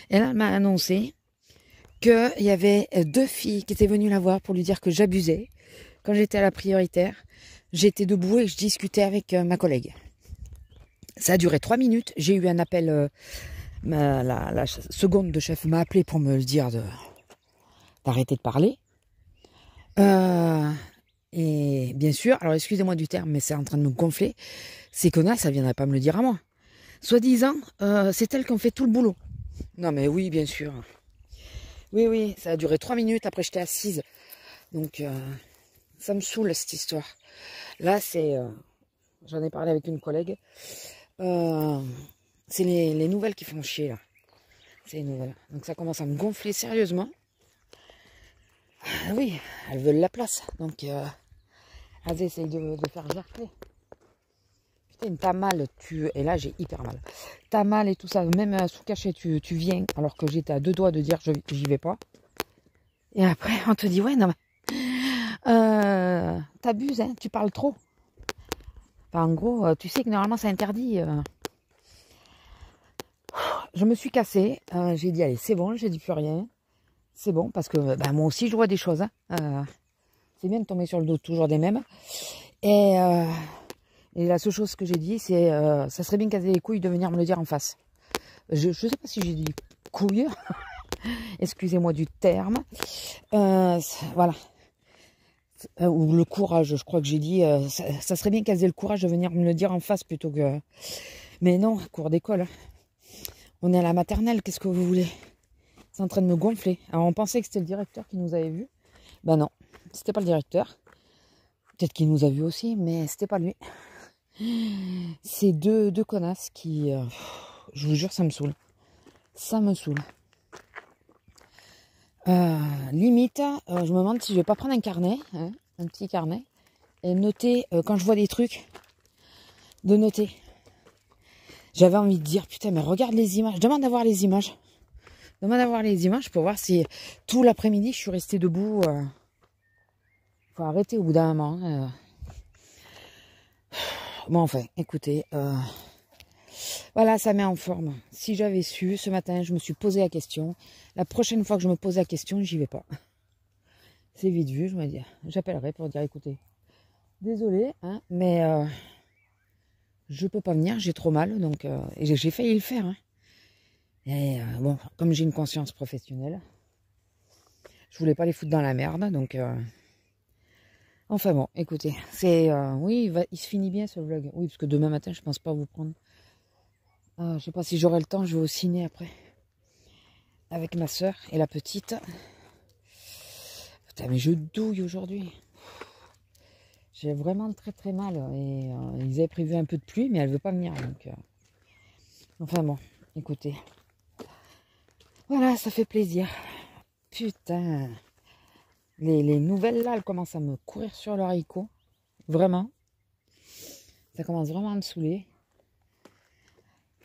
[SPEAKER 1] Et elle m'a annoncé qu'il y avait 2 filles qui étaient venues la voir pour lui dire que j'abusais. Quand j'étais à la prioritaire, j'étais debout et je discutais avec ma collègue. Ça a duré 3 minutes. J'ai eu un appel. La seconde de chef m'a appelé pour me le dire d'arrêter de parler. Et bien sûr, alors excusez-moi du terme, mais c'est en train de me gonfler. Ces connards, ça viendrait pas me le dire à moi. Soi-disant, c'est elles qui ont fait tout le boulot. Non mais oui, bien sûr. Oui, oui, ça a duré 3 minutes, après j'étais assise. Donc, ça me saoule cette histoire. Là, c'est... j'en ai parlé avec une collègue. C'est les nouvelles qui font chier, là. C'est les nouvelles. Donc ça commence à me gonfler sérieusement. Ah oui, elles veulent la place. Donc, elles essayent de faire gerfler. Putain, t'as mal, et là j'ai hyper mal. T'as mal et tout ça, même sous cachet, tu viens, alors que j'étais à 2 doigts de dire j'y vais pas. Et après, on te dit, ouais, non mais, t'abuses, hein, tu parles trop. Enfin, en gros, tu sais que normalement c'est interdit. Je me suis cassée, j'ai dit, allez, c'est bon, j'ai dit plus rien. C'est bon, parce que bah, moi aussi je vois des choses. Hein. C'est bien de tomber sur le dos toujours des mêmes. Et la seule chose que j'ai dit, c'est ça serait bien caser les couilles de venir me le dire en face. Je sais pas si j'ai dit couilles, excusez-moi du terme. Voilà. Ou le courage, je crois que j'ai dit, ça serait bien caser le courage de venir me le dire en face plutôt que... Mais non, cours d'école. On est à la maternelle, qu'est-ce que vous voulez? C'est en train de me gonfler. Alors on pensait que c'était le directeur qui nous avait vus. Ben non, c'était pas le directeur. Peut-être qu'il nous a vus aussi, mais c'était pas lui. C'est deux connasses qui... je vous jure, ça me saoule. Ça me saoule. Limite, je me demande si je vais pas prendre un carnet, hein, un petit carnet, et noter, quand je vois des trucs, de noter. J'avais envie de dire, putain, mais regarde les images. Demande à voir les images. Demande à voir les images pour voir si tout l'après-midi, je suis restée debout. Faut arrêter au bout d'un moment. Bon, enfin, écoutez, voilà, ça met en forme. Si j'avais su, ce matin, je me suis posé la question. La prochaine fois que je me pose la question, j'y vais pas. C'est vite vu, je me dis, j'appellerai pour dire, écoutez, désolé, hein, mais je peux pas venir, j'ai trop mal, donc et j'ai failli le faire. Hein. Et bon, comme j'ai une conscience professionnelle, je voulais pas les foutre dans la merde, donc... Enfin bon, écoutez, c'est... oui, il se finit bien ce vlog. Oui, parce que demain matin, je pense pas vous prendre. Je sais pas si j'aurai le temps, je vais au ciné après. Avec ma soeur et la petite. Putain, mais je douille aujourd'hui. J'ai vraiment très très mal. Et ils avaient prévu un peu de pluie, mais elle veut pas venir. Donc, enfin bon, écoutez. Voilà, ça fait plaisir. Putain. Les nouvelles là, elles commencent à me courir sur le haricot. Vraiment. Ça commence vraiment à me saouler.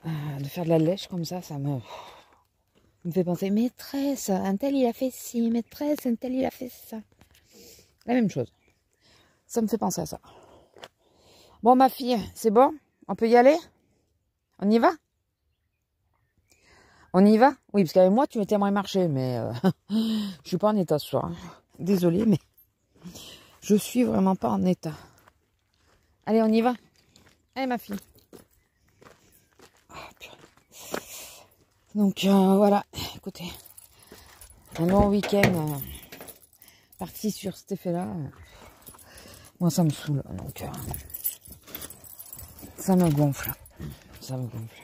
[SPEAKER 1] De faire de la lèche comme ça me fait penser, maîtresse, un tel il a fait ci, maîtresse, un tel il a fait ça. La même chose. Ça me fait penser à ça. Bon, ma fille, c'est bon? On peut y aller? On y va? On y va? Oui, parce qu'avec moi, tu m'étais moins marché, mais je suis pas en état ce soir. Désolée, mais je suis vraiment pas en état. Allez, on y va. Allez, ma fille. Donc, voilà. Écoutez, un long week-end parti sur cet effet-là. Moi, ça me saoule. Donc, ça me gonfle. Ça me gonfle.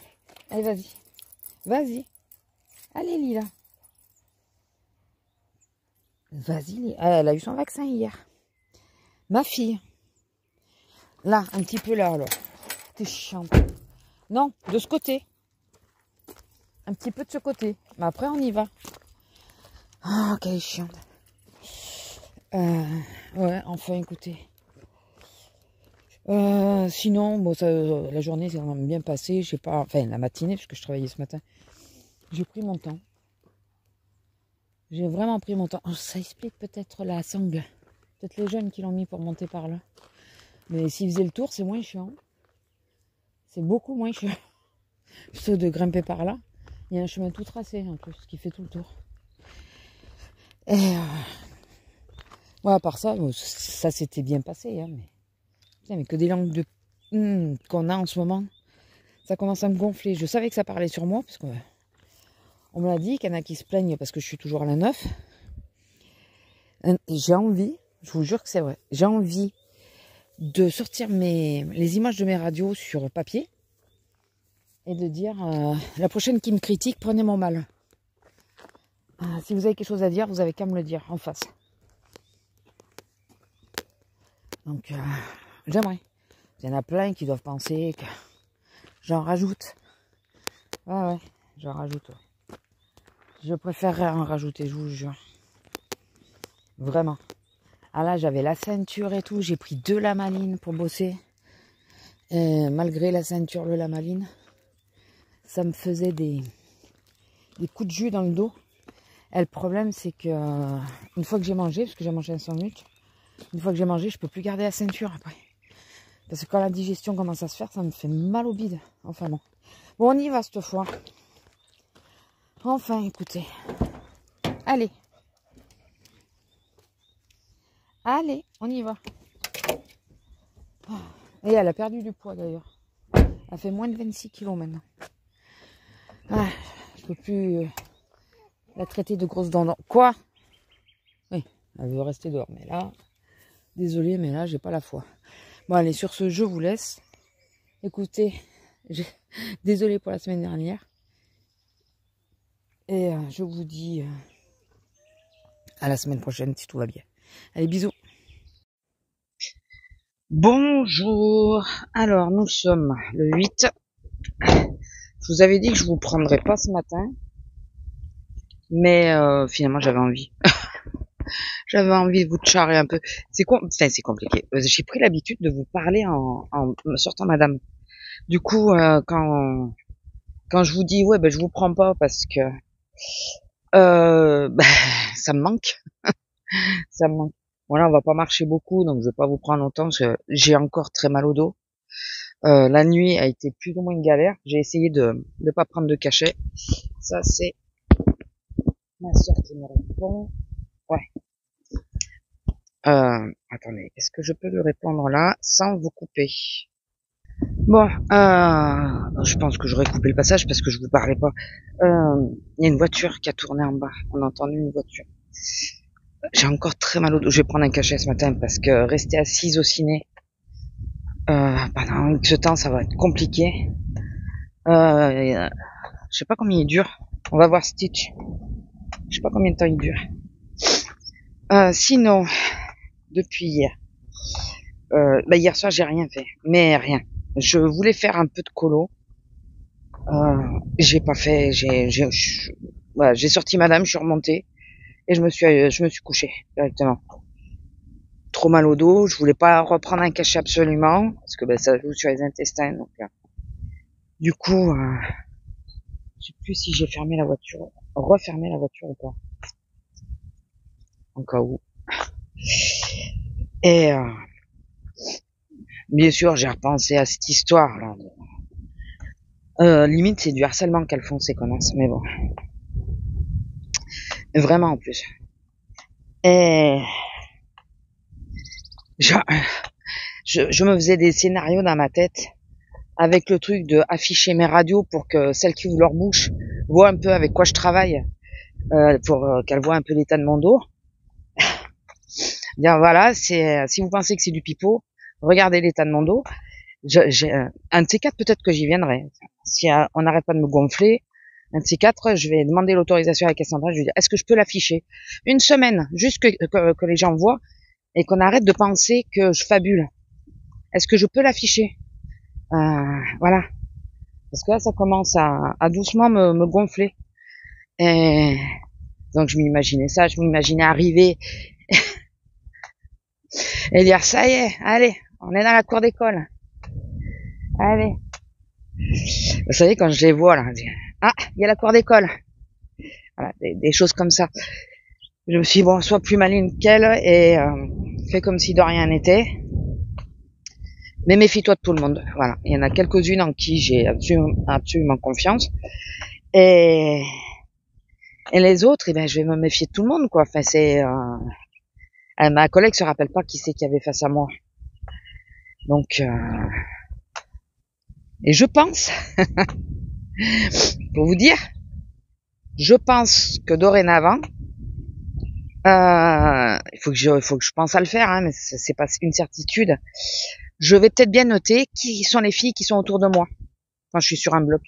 [SPEAKER 1] Allez, vas-y. Vas-y. Allez, Lila. Vas-y. Elle a eu son vaccin hier. Ma fille. Là, un petit peu là, alors. T'es chiante. Non, de ce côté. Un petit peu de ce côté. Mais après, on y va. Ah, quelle chiante. Ouais, enfin, écoutez. Sinon, bon, ça, la journée s'est vraiment bien passée. J'ai pas, enfin, la matinée, puisque je travaillais ce matin. J'ai pris mon temps. J'ai vraiment pris mon temps. Oh, ça explique peut-être la sangle. Peut-être les jeunes qui l'ont mis pour monter par là. Mais s'ils faisaient le tour, c'est moins chiant. C'est beaucoup moins chiant. Plutôt de grimper par là. Il y a un chemin tout tracé en plus qui fait tout le tour. Et ouais, à part ça, ça s'était bien passé. Hein, mais que des langues de qu'on a en ce moment, ça commence à me gonfler. Je savais que ça parlait sur moi parce que on me l'a dit qu'il y en a qui se plaignent parce que je suis toujours à la 9. J'ai envie, je vous jure que c'est vrai, j'ai envie de sortir les images de mes radios sur papier et de dire la prochaine qui me critique, prenez mon mal. Si vous avez quelque chose à dire, vous avez qu'à me le dire en face. Donc, j'aimerais. Il y en a plein qui doivent penser que j'en rajoute. Ouais, j'en rajoute. Ouais. Je préférerais en rajouter, je vous jure. Vraiment. Ah là, j'avais la ceinture et tout. J'ai pris 2 lamalines pour bosser. Et malgré la ceinture, le lamaline, ça me faisait des coups de jus dans le dos. Et le problème, c'est que une fois que j'ai mangé, parce que j'ai mangé un sandwich, une fois que j'ai mangé, je peux plus garder la ceinture après. Parce que quand la digestion commence à se faire, ça me fait mal au bide. Enfin bon. Bon, on y va cette fois. Enfin, écoutez. Allez. Allez, on y va. Et elle a perdu du poids d'ailleurs. Elle fait moins de 26 kilos maintenant. Ah, je peux plus la traiter de grosse dent. Quoi? Oui, elle veut rester dehors. Mais là, désolé, mais là, j'ai pas la foi. Bon, allez, sur ce, je vous laisse. Écoutez, désolé pour la semaine dernière. Et je vous dis à la semaine prochaine si tout va bien. Allez, bisous. Bonjour. Alors, nous sommes le 8. Je vous avais dit que je vous prendrais pas ce matin. Mais finalement, j'avais envie. J'avais envie de vous charrer un peu. C'est compliqué. J'ai pris l'habitude de vous parler en sortant madame. Du coup, quand je vous dis ouais, je vous prends pas parce que ça me manque. Ça me manque. Voilà, on va pas marcher beaucoup, donc je vais pas vous prendre longtemps. J'ai encore très mal au dos. La nuit a été plus ou moins une galère. J'ai essayé de pas prendre de cachet. Ça, c'est ma soeur qui me répond. Ouais. Attendez, est-ce que je peux lui répondre là sans vous couper? Bon, je pense que j'aurais coupé le passage parce que je vous parlais pas. Il y a une voiture qui a tourné en bas. On a entendu une voiture. J'ai encore très mal au dos. Je vais prendre un cachet ce matin parce que rester assise au ciné pendant ce temps, ça va être compliqué. Je sais pas combien il dure. On va voir Stitch. Je sais pas combien de temps il dure. Sinon, depuis hier. Hier soir, j'ai rien fait. Mais rien. Je voulais faire un peu de colo. J'ai pas fait. J'ai sorti madame, je suis remontée. Et je me suis couchée directement. Trop mal au dos. Je voulais pas reprendre un cachet absolument. Parce que ça joue sur les intestins. Donc, du coup, je sais plus si j'ai refermé la voiture ou pas. En cas où. Et bien sûr, j'ai repensé à cette histoire là. Limite, c'est du harcèlement qu'elles font ces connasses, mais bon. Vraiment en plus. Et je me faisais des scénarios dans ma tête avec le truc de afficher mes radios pour que celles qui ouvrent leur bouche voient un peu avec quoi je travaille, pour qu'elles voient un peu l'état de mon dos. Bien voilà, si vous pensez que c'est du pipeau, regardez l'état de mon dos. J'ai un de ces quatre, peut-être que j'y viendrai. Si on n'arrête pas de me gonfler, un de ces quatre, je vais demander l'autorisation à Cassandra. Je vais dire, est-ce que je peux l'afficher une semaine, juste que les gens voient et qu'on arrête de penser que je fabule. Est-ce que je peux l'afficher? Voilà. Parce que là, ça commence à doucement me gonfler. Et donc, je m'imaginais ça, je m'imaginais arriver et dire, ça y est, allez, on est dans la cour d'école. Allez. Vous savez, quand je les vois, là, je dis, ah, il y a la cour d'école. Voilà, des choses comme ça. Je me suis dit, bon, sois plus maligne qu'elle et fais comme si de rien n'était. Mais méfie-toi de tout le monde. Voilà, il y en a quelques-unes en qui j'ai absolument confiance. Et les autres, eh ben, je vais me méfier de tout le monde, quoi. Enfin, ma collègue se rappelle pas qui c'est qui avait face à moi. Donc, et je pense, pour vous dire, je pense que dorénavant, il faut que je pense à le faire, hein, mais c'est pas une certitude. Je vais peut-être bien noter qui sont les filles qui sont autour de moi quand je suis sur un bloc.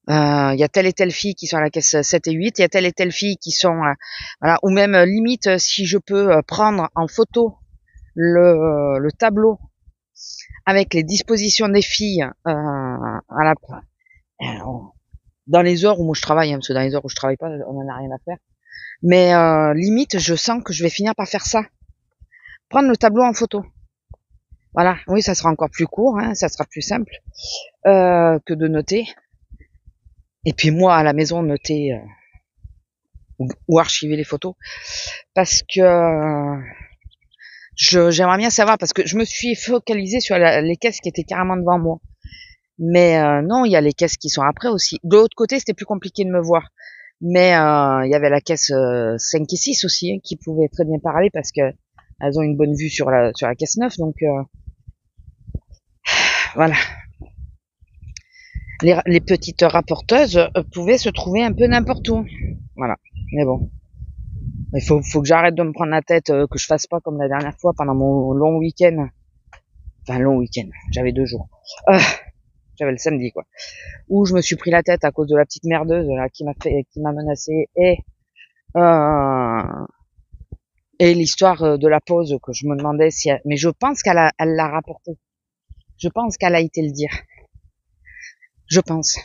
[SPEAKER 1] Il y a telle et telle fille qui sont à la caisse 7 et 8, il y a telle et telle fille qui sont voilà, ou même limite si je peux prendre en photo le tableau avec les dispositions des filles à la dans les heures où moi je travaille, hein, parce que dans les heures où je travaille pas, on en a rien à faire. Mais limite, je sens que je vais finir par faire ça. Prendre le tableau en photo. Voilà, oui, ça sera encore plus court, hein, ça sera plus simple que de noter. Et puis moi, à la maison, noter ou archiver les photos. Parce que j'aimerais bien savoir, parce que je me suis focalisée sur les caisses qui étaient carrément devant moi. Mais non, il y a les caisses qui sont après aussi. De l'autre côté, c'était plus compliqué de me voir. Mais il y avait la caisse 5 et 6 aussi, hein, qui pouvaient très bien parler parce que elles ont une bonne vue sur la caisse 9. Donc voilà. Les petites rapporteuses pouvaient se trouver un peu n'importe où. Voilà. Mais bon. Il faut que j'arrête de me prendre la tête, que je fasse pas comme la dernière fois pendant mon long week-end. Enfin, long week-end. J'avais 2 jours. J'avais le samedi, quoi. Où je me suis pris la tête à cause de la petite merdeuse là qui m'a menacé et l'histoire de la pause que je me demandais si mais je pense qu'elle l'a rapporté. Je pense qu'elle a été le dire. Je pense.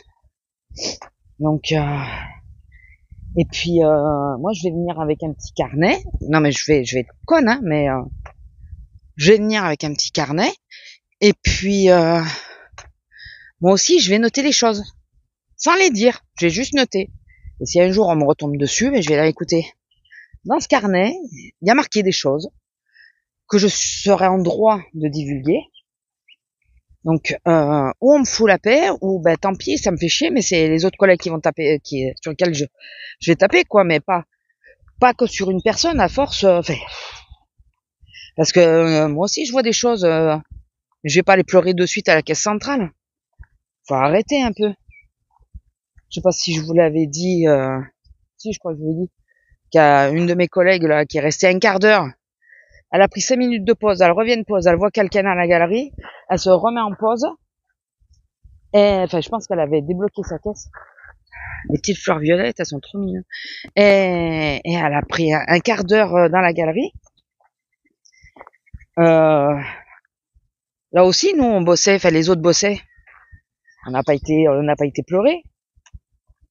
[SPEAKER 1] Donc et puis moi je vais venir avec un petit carnet. Non mais je vais être conne, hein, mais je vais venir avec un petit carnet et puis moi aussi je vais noter les choses sans les dire. Je vais juste noter. Et si un jour on me retombe dessus, mais je vais dire écoutez, dans ce carnet, il y a marqué des choses que je serai en droit de divulguer. Donc, ou on me fout la paix, ou ben tant pis, ça me fait chier, mais c'est les autres collègues qui vont taper, sur lesquels je vais taper, quoi, mais pas que sur une personne à force. Parce que moi aussi je vois des choses, je vais pas les pleurer de suite à la caisse centrale. Faut arrêter un peu. Je sais pas si je vous l'avais dit, si je crois que je vous l'ai dit, qu'il y a une de mes collègues là qui est restée un quart d'heure. Elle a pris 5 minutes de pause, elle revient de pause, elle voit quelqu'un à la galerie, elle se remet en pause. Et enfin, je pense qu'elle avait débloqué sa caisse. Les petites fleurs violettes, elles sont trop mignonnes. Et elle a pris un quart d'heure dans la galerie. Là aussi, nous, on bossait, enfin, les autres bossaient. On n'a pas été pleurer.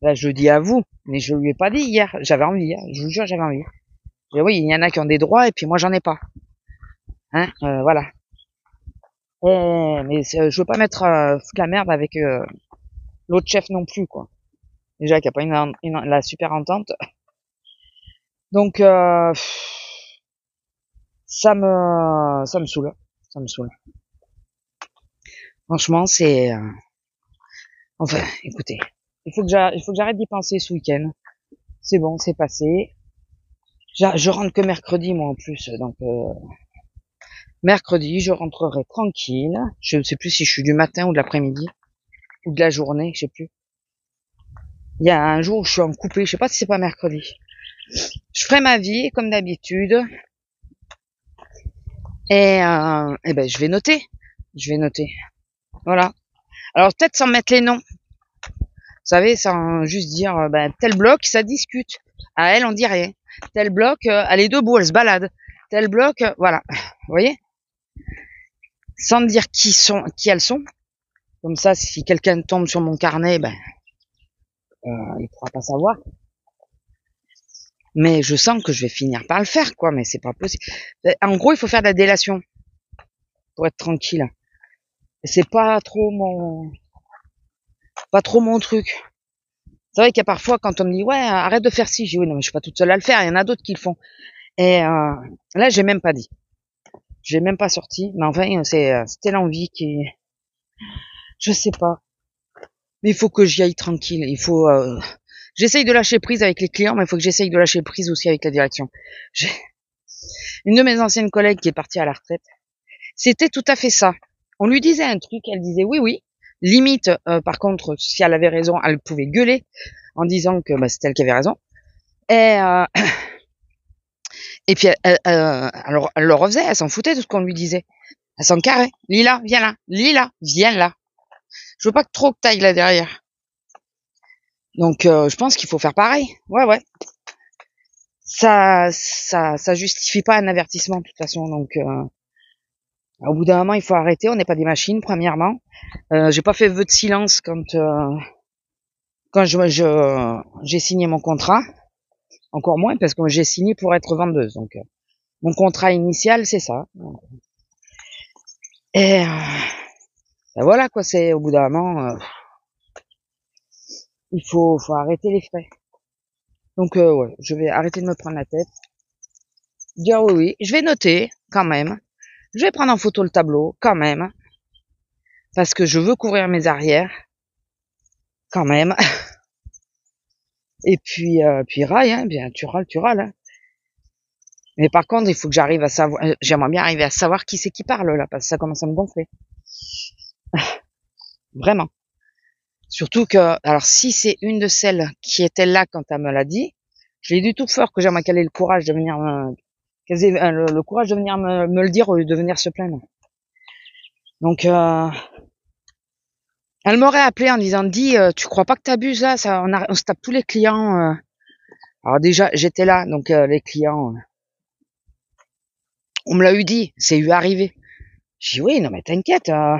[SPEAKER 1] Là, je le dis à vous, mais je lui ai pas dit hier. J'avais envie, hein. Je vous jure, j'avais envie. Et oui, il y en a qui ont des droits et puis moi, j'en ai pas. Hein, voilà. Mais je veux pas mettre foutre la merde avec l'autre chef non plus, quoi. Déjà qu'il n'y a pas la super entente. Donc ça me saoule. Ça me saoule. Franchement, c'est enfin, écoutez, il faut que j'arrête d'y penser ce week-end. C'est bon, c'est passé. Je rentre que mercredi, moi, en plus. Donc mercredi, je rentrerai tranquille. Je ne sais plus si je suis du matin ou de l'après-midi ou de la journée, je sais plus. Il y a un jour où je suis en coupé, je sais pas si c'est pas mercredi. Je ferai ma vie comme d'habitude et ben je vais noter. Voilà. Alors peut-être sans mettre les noms. Vous savez, sans juste dire ben, tel bloc ça discute. À elle on dit rien. Tel bloc elle est debout, elle se balade. Tel bloc voilà. Vous voyez? Sans dire qui elles sont. Comme ça si quelqu'un tombe sur mon carnet ben il pourra pas savoir. Mais je sens que je vais finir par le faire, quoi, mais c'est pas possible. En gros, il faut faire de la délation pour être tranquille. C'est pas trop mon truc. C'est vrai qu'il y a parfois quand on me dit ouais, arrête de faire ci, je dis oui, non mais je suis pas toute seule à le faire, il y en a d'autres qui le font. Et là, j'ai même pas dit. J'ai même pas sorti, mais enfin, c'était l'envie qui je sais pas. Mais il faut que j'y aille tranquille, il faut j'essaye de lâcher prise avec les clients, mais il faut que j'essaye de lâcher prise aussi avec la direction. Une de mes anciennes collègues qui est partie à la retraite, c'était tout à fait ça. On lui disait un truc, elle disait oui. Limite, par contre, si elle avait raison, elle pouvait gueuler en disant que bah, c'était elle qui avait raison. Et puis, alors, elle le refaisait, elle s'en foutait de ce qu'on lui disait. Elle s'en carrait. Lila, viens là. Lila, viens là. Je veux pas que trop que t'ailles là derrière. Donc je pense qu'il faut faire pareil. Ouais. Ça justifie pas un avertissement de toute façon. Donc au bout d'un moment, il faut arrêter. On n'est pas des machines, premièrement. J'ai pas fait vœu de silence quand j'ai signé mon contrat. Encore moins parce que j'ai signé pour être vendeuse. Donc mon contrat initial, c'est ça. Et ben voilà quoi. C'est au bout d'un moment, il faut arrêter les frais. Donc ouais, je vais arrêter de me prendre la tête. Dire oui, je vais noter quand même. Je vais prendre en photo le tableau quand même. Parce que je veux couvrir mes arrières quand même. Et puis raille, hein, bien tu râles. Hein. Mais par contre, il faut que j'arrive à savoir. J'aimerais bien arriver à savoir qui c'est qui parle là, parce que ça commence à me gonfler. Vraiment. Surtout que, alors si c'est une de celles qui était là quand elle me l'a dit, je l'ai dit tout fort que j'aimerais qu'elle ait le courage de venir le courage de venir me le dire au lieu de venir se plaindre. Donc elle m'aurait appelé en disant dis tu crois pas que t'abuses là, ça on se tape tous les clients. Alors déjà j'étais là donc les clients on me l'a eu dit, c'est eu arrivé. J'ai dit oui non mais t'inquiète. En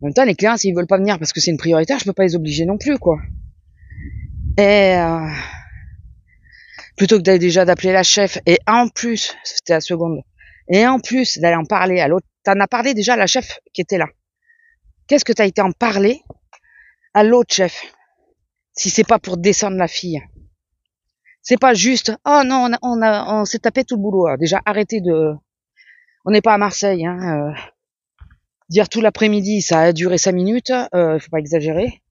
[SPEAKER 1] même temps les clients s'ils veulent pas venir parce que c'est une prioritaire, je peux pas les obliger non plus quoi. Et plutôt que d'aller déjà d'appeler la chef et en plus c'était la seconde et en plus d'aller en parler à l'autre, t'en as parlé déjà à la chef qui était là. Qu'est-ce que t'as été en parler à l'autre chef si c'est pas pour descendre la fille? C'est pas juste oh non on s'est tapé tout le boulot. Alors déjà arrêtez de, on n'est pas à Marseille hein. Dire tout l'après-midi ça a duré 5 minutes, faut pas exagérer.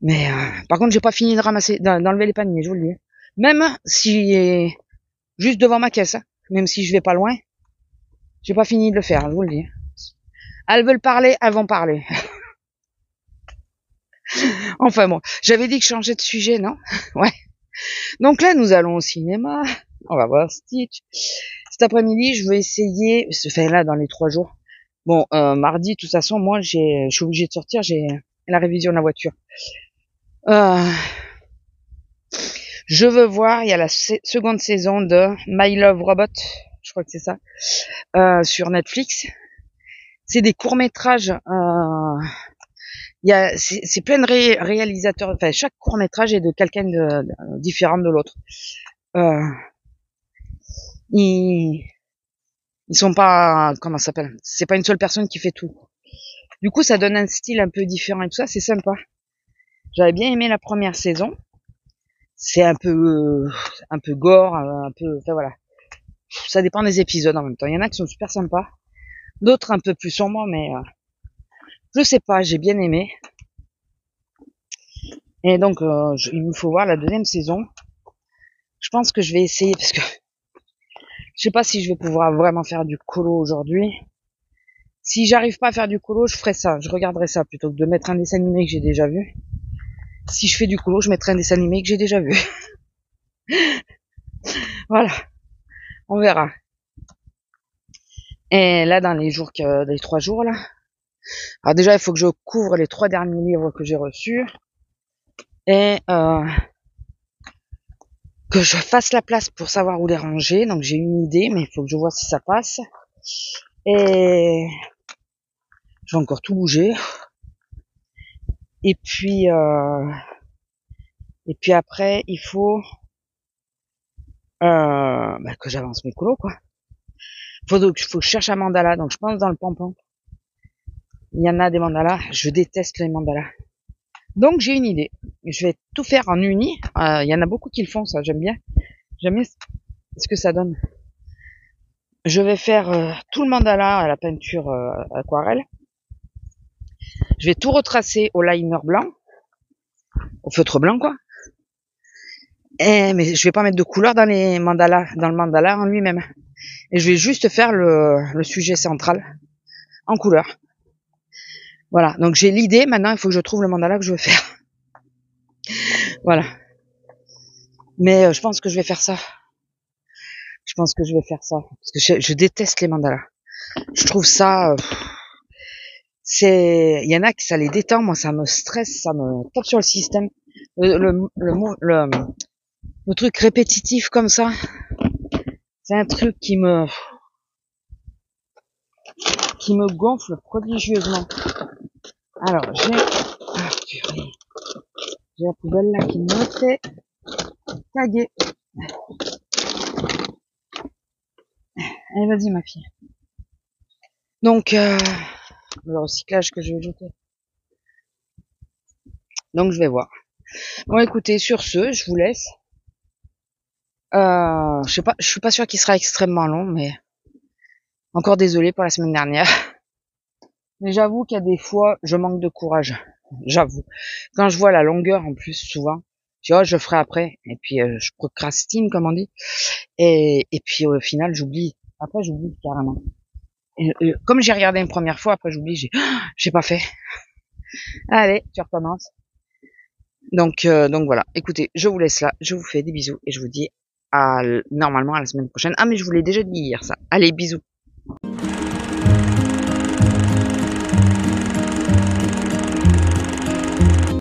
[SPEAKER 1] Mais par contre j'ai pas fini de ramasser, d'enlever les paniers, je vous le dis. Même si juste devant ma caisse, hein, même si je vais pas loin, j'ai pas fini de le faire, je vous le dis. Elles veulent parler, elles vont parler. Enfin bon, j'avais dit que je changeais de sujet, non? Ouais. Donc là, nous allons au cinéma. On va voir Stitch. Cet après-midi, je vais essayer, enfin là, dans les 3 jours. Bon, mardi, de toute façon, moi, je suis obligée de sortir, j'ai la révision de la voiture. Je veux voir, il y a la seconde saison de My Love Robot, je crois que c'est ça, sur Netflix. C'est des courts-métrages, c'est plein de réalisateurs, enfin chaque court-métrage est de quelqu'un de différent de l'autre. Ils sont pas, comment ça s'appelle, c'est pas une seule personne qui fait tout. Du coup, ça donne un style un peu différent et tout ça, c'est sympa. J'avais bien aimé la première saison. C'est un peu gore, un peu, enfin voilà. Ça dépend des épisodes en même temps. Il y en a qui sont super sympas, d'autres un peu plus sombres, mais je sais pas, j'ai bien aimé. Et donc, il me faut voir la deuxième saison. Je pense que je vais essayer parce que je sais pas si je vais pouvoir vraiment faire du colo aujourd'hui. Si j'arrive pas à faire du colo, je ferai ça. Je regarderai ça plutôt que de mettre un dessin animé que j'ai déjà vu. Si je fais du colo, je mettrai un dessin animé que j'ai déjà vu. Voilà, on verra. Et là, dans les 3 jours là. Alors déjà, il faut que je couvre les 3 derniers livres que j'ai reçus et que je fasse la place pour savoir où les ranger. Donc j'ai une idée, mais il faut que je vois si ça passe. Et je vais encore tout bouger. Et puis après, il faut que j'avance mes colos, quoi. Faut que je cherche un mandala. Donc je pense dans le pompon. Il y en a des mandalas. Je déteste les mandalas. Donc j'ai une idée. Je vais tout faire en uni. Il y en a beaucoup qui le font, ça. J'aime bien. J'aime bien ce que ça donne. Je vais faire tout le mandala à la peinture aquarelle. Je vais tout retracer au liner blanc, au feutre blanc, quoi. Mais je vais pas mettre de couleur dans le mandala en lui-même. Et je vais juste faire le sujet central en couleur. Voilà. Donc j'ai l'idée. Maintenant, il faut que je trouve le mandala que je veux faire. Voilà. Mais je pense que je vais faire ça. Parce que je déteste les mandalas. Je trouve ça, il y en a qui ça les détend, moi ça me stresse, ça me tape sur le système. Le truc répétitif comme ça, c'est un truc qui me gonfle prodigieusement. Alors, purée. J'ai la poubelle là qui me fait caguer. Allez, vas-y, ma fille. Donc, le recyclage que je vais jeter. Donc, je vais voir. Bon, écoutez, sur ce, je vous laisse. Je suis pas sûre qu'il sera extrêmement long, mais encore désolé pour la semaine dernière. Mais j'avoue qu'il y a des fois, je manque de courage. J'avoue. Quand je vois la longueur, en plus, souvent, je dis, oh, je ferai après. Et puis, je procrastine, comme on dit. Et puis, au final, j'oublie. Après, j'oublie carrément. Et comme j'ai regardé une première fois, après, j'oublie, j'ai pas fait. Allez, tu recommences. Donc voilà. Écoutez, je vous laisse là. Je vous fais des bisous et je vous dis normalement à la semaine prochaine. Ah, mais je vous l'ai déjà dit hier, ça. Allez, bisous.